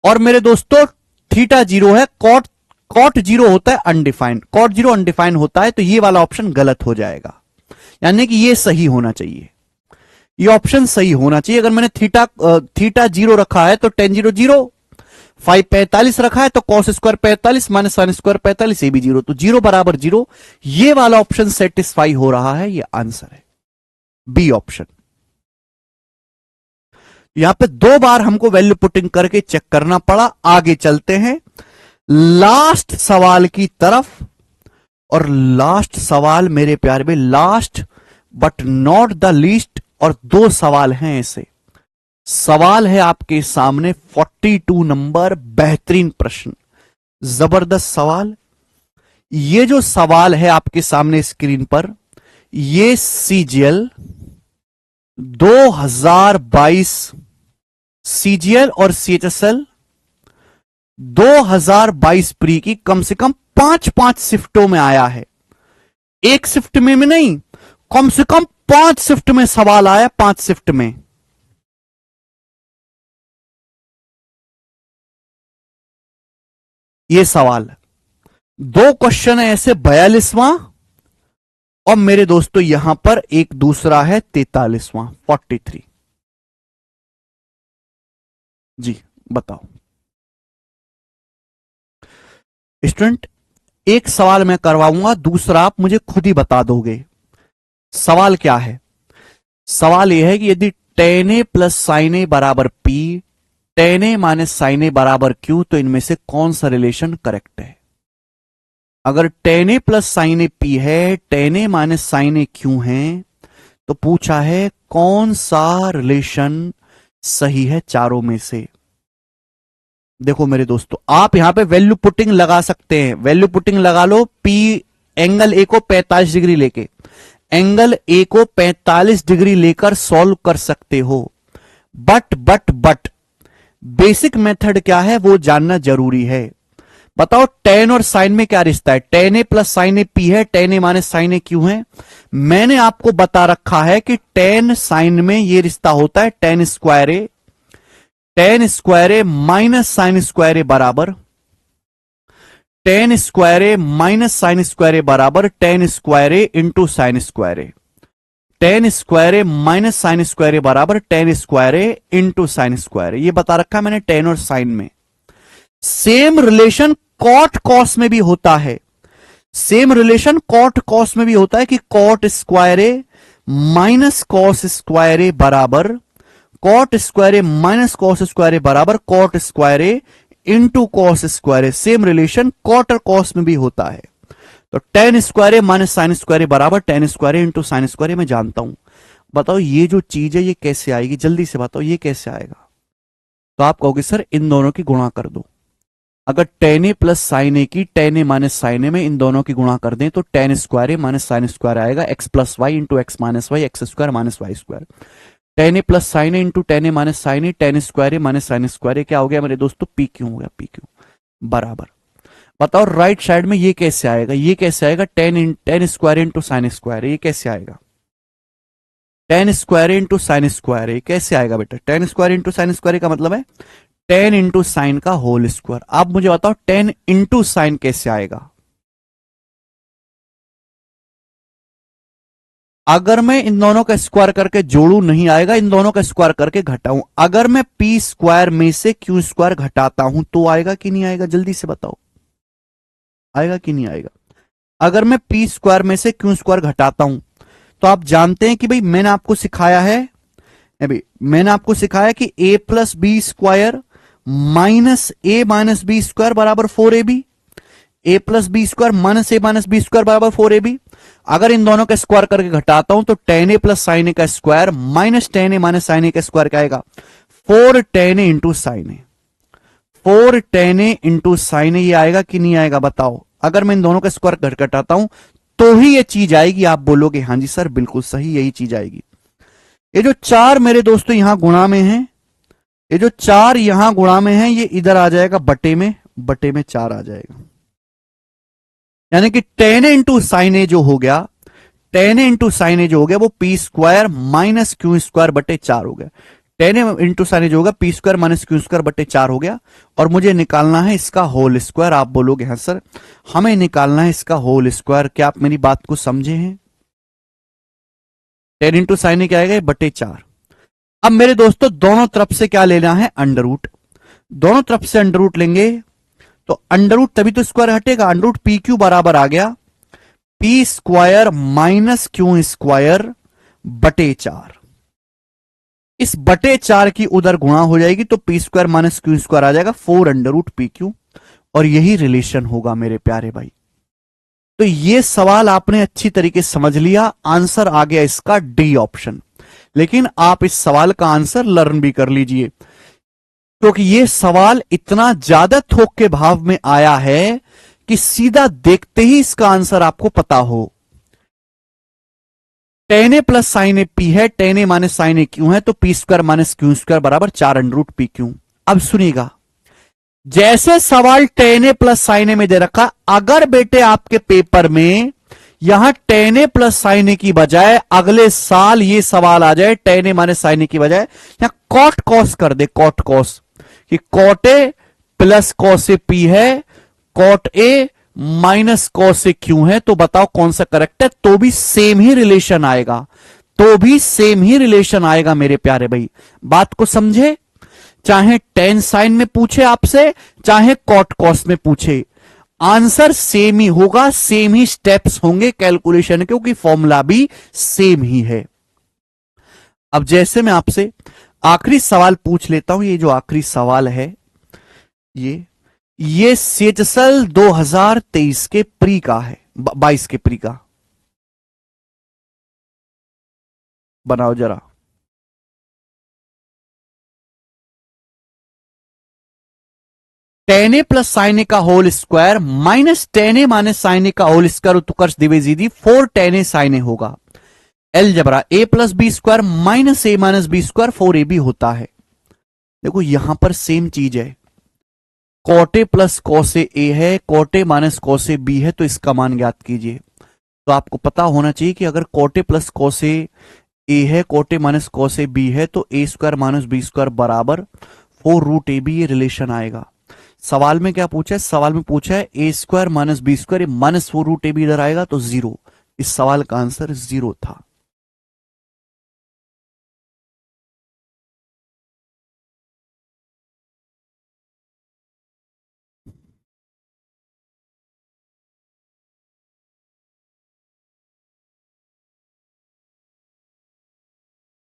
S1: और मेरे दोस्तों थीटा 0 है, कॉट 0 होता है अनडिफाइंड, कॉट 0 अनडिफाइंड होता है, तो ये वाला ऑप्शन गलत हो जाएगा। यानी कि ये सही होना चाहिए, ये ऑप्शन सही होना चाहिए। अगर मैंने थीटा 0 रखा है तो टेन 0 0, फाई 45 रखा है तो cos square 45 minus sine square 45, ये भी 0, तो 0 बराबर 0, ये वाला ऑप्शन सेटिस्फाई हो रहा है। ये आंसर है बी ऑप्शन। यहां पे दो बार हमको वैल्यू पुटिंग करके चेक करना पड़ा। आगे चलते हैं लास्ट सवाल की तरफ, और लास्ट सवाल मेरे प्यारे में, last but not the least, और दो सवाल हैं ऐसे। सवाल है आपके सामने 42 नंबर, बेहतरीन प्रश्न, जबरदस्त सवाल। ये जो सवाल है आपके सामने स्क्रीन पर, ये सीजीएल 2022, सीजीएल और सीएचएसएल 2022 प्री की कम से कम 5-5 शिफ्टों में आया है। एक शिफ्ट में नहीं, कम से कम 5 शिफ्ट में सवाल आया, 5 शिफ्ट में। ये सवाल, दो क्वेश्चन है ऐसे, 42वां, और मेरे दोस्तों यहां पर एक दूसरा है 43वां, 43। जी बताओ स्टूडेंट, एक सवाल मैं करवाऊंगा, दूसरा आप मुझे खुद ही बता दोगे। सवाल क्या है? सवाल यह है कि यदि टेन ए प्लस साइन ए बराबर P, ten A minus sine ए बराबर क्यू, तो इनमें से कौन सा रिलेशन करेक्ट है? अगर tan A plus sine A P है, ten A minus sine A Q है, तो पूछा है कौन सा रिलेशन सही है चारों में से। देखो मेरे दोस्तों, आप यहां पे वैल्यू पुटिंग लगा सकते हैं, वैल्यू पुटिंग लगा लो। पी एंगल ए को 45 डिग्री लेके, एंगल ए को 45 डिग्री लेकर सॉल्व कर सकते हो। बट बेसिक मेथड क्या है वो जानना जरूरी है। बताओ टेन और साइन में क्या रिश्ता है? Ten A plus sine A P है, ten A minus sine A Q है। मैंने आपको बता रखा है कि टेन साइन में ये रिश्ता होता है ten square A, tan square A minus sine square ए बराबर, tan square A minus sine square ए बराबर tan square A into sine square A, tan square A minus sine square ए बराबर टेन स्क्वायर ए into sine square ए। ये बता रखा मैंने ten और sign में। Same relation cot cos में भी होता है, सेम रिलेशन कॉट कॉस में भी होता है कि cot square A minus cos square ए बराबर cot square A minus cos square ए बराबर कॉट स्क्वायर ए इंटू कॉस स्क्वायर ए। सेम रिलेशन कॉट और कॉस में भी होता है। तो tan square A minus sine square ए बराबर टेन स्क्वायर ए इंटू साइन स्क्वायर ए मैं जानता हूं। बताओ ये जो चीज है ये कैसे आएगी? जल्दी से बताओ ये कैसे आएगा? तो आप कहोगे सर इन दोनों की गुणा कर दो। अगर tan A plus sine A की tan A minus sine A में इन दोनों की गुणा कर दें तो tan square A minus sine square आएगा, x plus y into x minus y, x square minus y square. Tan A plus sine A into tan A minus sine A, tan square A minus sine square A, क्या हो गया मेरे दोस्तों, P Q हो गया, P Q बराबर। बताओ right side में ये कैसे आएगा, ये कैसे आएगा, ten square into sine square, ये कैसे आएगा, ten square into sine square, ये कैसे आएगा बेटा, ten square into sine square का मतलब है टेन इंटू साइन का होल स्क्वायर। अब मुझे बताओ टेन इंटू साइन कैसे आएगा। अगर मैं इन दोनों का स्क्वायर करके जोड़ू नहीं आएगा, इन दोनों का स्क्वायर करके घटाऊं। अगर मैं पी स्क्वायर में से क्यू स्क्वायर घटाता हूं तो आएगा कि नहीं आएगा, जल्दी से बताओ, आएगा कि नहीं आएगा। अगर मैं पी स्क्वायर में से क्यू स्क्वायर घटाता हूं तो आप जानते हैं कि भाई मैंने आपको सिखाया है, मैंने आपको सिखाया कि a plus B square minus A minus B square बराबर 4ab, A plus B square minus A minus B square बराबर 4ab। अगर इन दोनों का स्क्वायर करके घटाता हूं तो ten A plus sine A का square minus tan A minus sine A का स्क्वायर क्या आएगा, 4 टेन ए इंटू साइन ए, 4 टेन ए इंटू साइन ए, ये आएगा कि नहीं आएगा बताओ। अगर मैं इन दोनों का स्क्वायर घटाता हूं तो ही ये चीज आएगी, आप बोलोगे हाँ जी सर बिल्कुल सही, यही चीज आएगी। ये जो 4 मेरे दोस्तों यहां गुणा में है, ये जो 4 यहां गुणा में है, ये इधर आ जाएगा बटे में 4 आ जाएगा। यानी कि टेन ए इंटू साइन ए जो हो गया, टेन ए इंटू साइन ए जो हो गया वो P square minus Q square बटे 4 हो गया। टेन ए इंटू साइन ए जो होगा P square minus Q square बटे 4 हो गया। और मुझे निकालना है इसका होल स्क्वायर। आप बोलोगे हाँ सर हमें निकालना है इसका होल स्क्वायर, क्या आप मेरी बात को समझे हैं। टेन इंटू साइन ए क्या आएगा, बटे 4। अब मेरे दोस्तों दोनों तरफ से क्या लेना है, अंडर रूट। दोनों तरफ से अंडर रूट लेंगे तो अंडर रूट तभी तो स्क्वायर हटेगा, अंडर रूट पी क्यू बराबर आ गया P square minus Q square बटे 4। इस बटे 4 की उधर गुणा हो जाएगी तो P square minus Q square आ जाएगा 4 अंडर रूट पी क्यू, और यही रिलेशन होगा मेरे प्यारे भाई। तो ये सवाल आपने अच्छी तरीके से समझ लिया, आंसर आ गया इसका डी ऑप्शन। लेकिन आप इस सवाल का आंसर लर्न भी कर लीजिए, क्योंकि ये सवाल इतना ज्यादा थोक के भाव में आया है कि सीधा देखते ही इसका आंसर आपको पता हो। Ten A plus sine A P है, ten A minus sine A Q है, तो P square minus Q square बराबर 4 अंडर रूट पी क्यू। अब सुनिएगा, जैसे सवाल tan A plus sine A में दे रखा, अगर बेटे आपके पेपर में यहां tan A plus sine A की बजाय अगले साल ये सवाल आ जाए tan A minus sine A की बजाय यहां कॉट कॉस कर दे, कॉट कॉस, कि cot A plus cos A P है, cot A minus cos A Q है, तो बताओ कौन सा करेक्ट है। तो भी सेम ही रिलेशन आएगा, तो भी सेम ही रिलेशन आएगा मेरे प्यारे भाई। बात को समझे, चाहे टेन साइन में पूछे आपसे, चाहे कॉट कॉस में पूछे, आंसर सेम ही होगा, सेम ही स्टेप्स होंगे कैलकुलेशन, क्योंकि फॉर्मूला भी सेम ही है। अब जैसे मैं आपसे आखिरी सवाल पूछ लेता हूं, ये जो आखिरी सवाल है ये सीएचएसएल 2023 के प्री का है, 22 के प्री का। बनाओ जरा। Tan A plus sine A का whole square minus tan A minus sine A का होल स्क्वायर उत्कर्ष दिवेजीदी 4 टेन ए साइन ए होगा। Algebra A plus B square minus A minus B square 4ab होता है। देखो यहां पर सेम चीज है, cot A plus cos A है, cot A minus cos A B है, तो इसका मान ज्ञात कीजिए। तो आपको पता होना चाहिए कि अगर cot A plus cos A है, cot A minus cos A B है, तो A square minus B square बराबर 4 रूट ए बी, ये रिलेशन आएगा। सवाल में क्या पूछा है, सवाल में पूछा है A square minus B square minus 4 root A B इधर आएगा तो 0। इस सवाल का आंसर 0 था।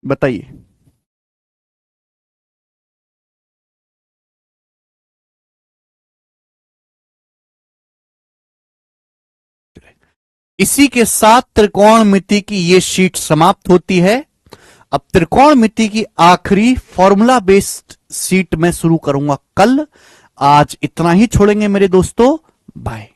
S1: बताइए। इसी के साथ त्रिकोणमिति की ये शीट समाप्त होती है। अब त्रिकोणमिति की आखिरी फॉर्मूला बेस्ड शीट में शुरू करूंगा कल। आज इतना ही छोड़ेंगे मेरे दोस्तों, बाय।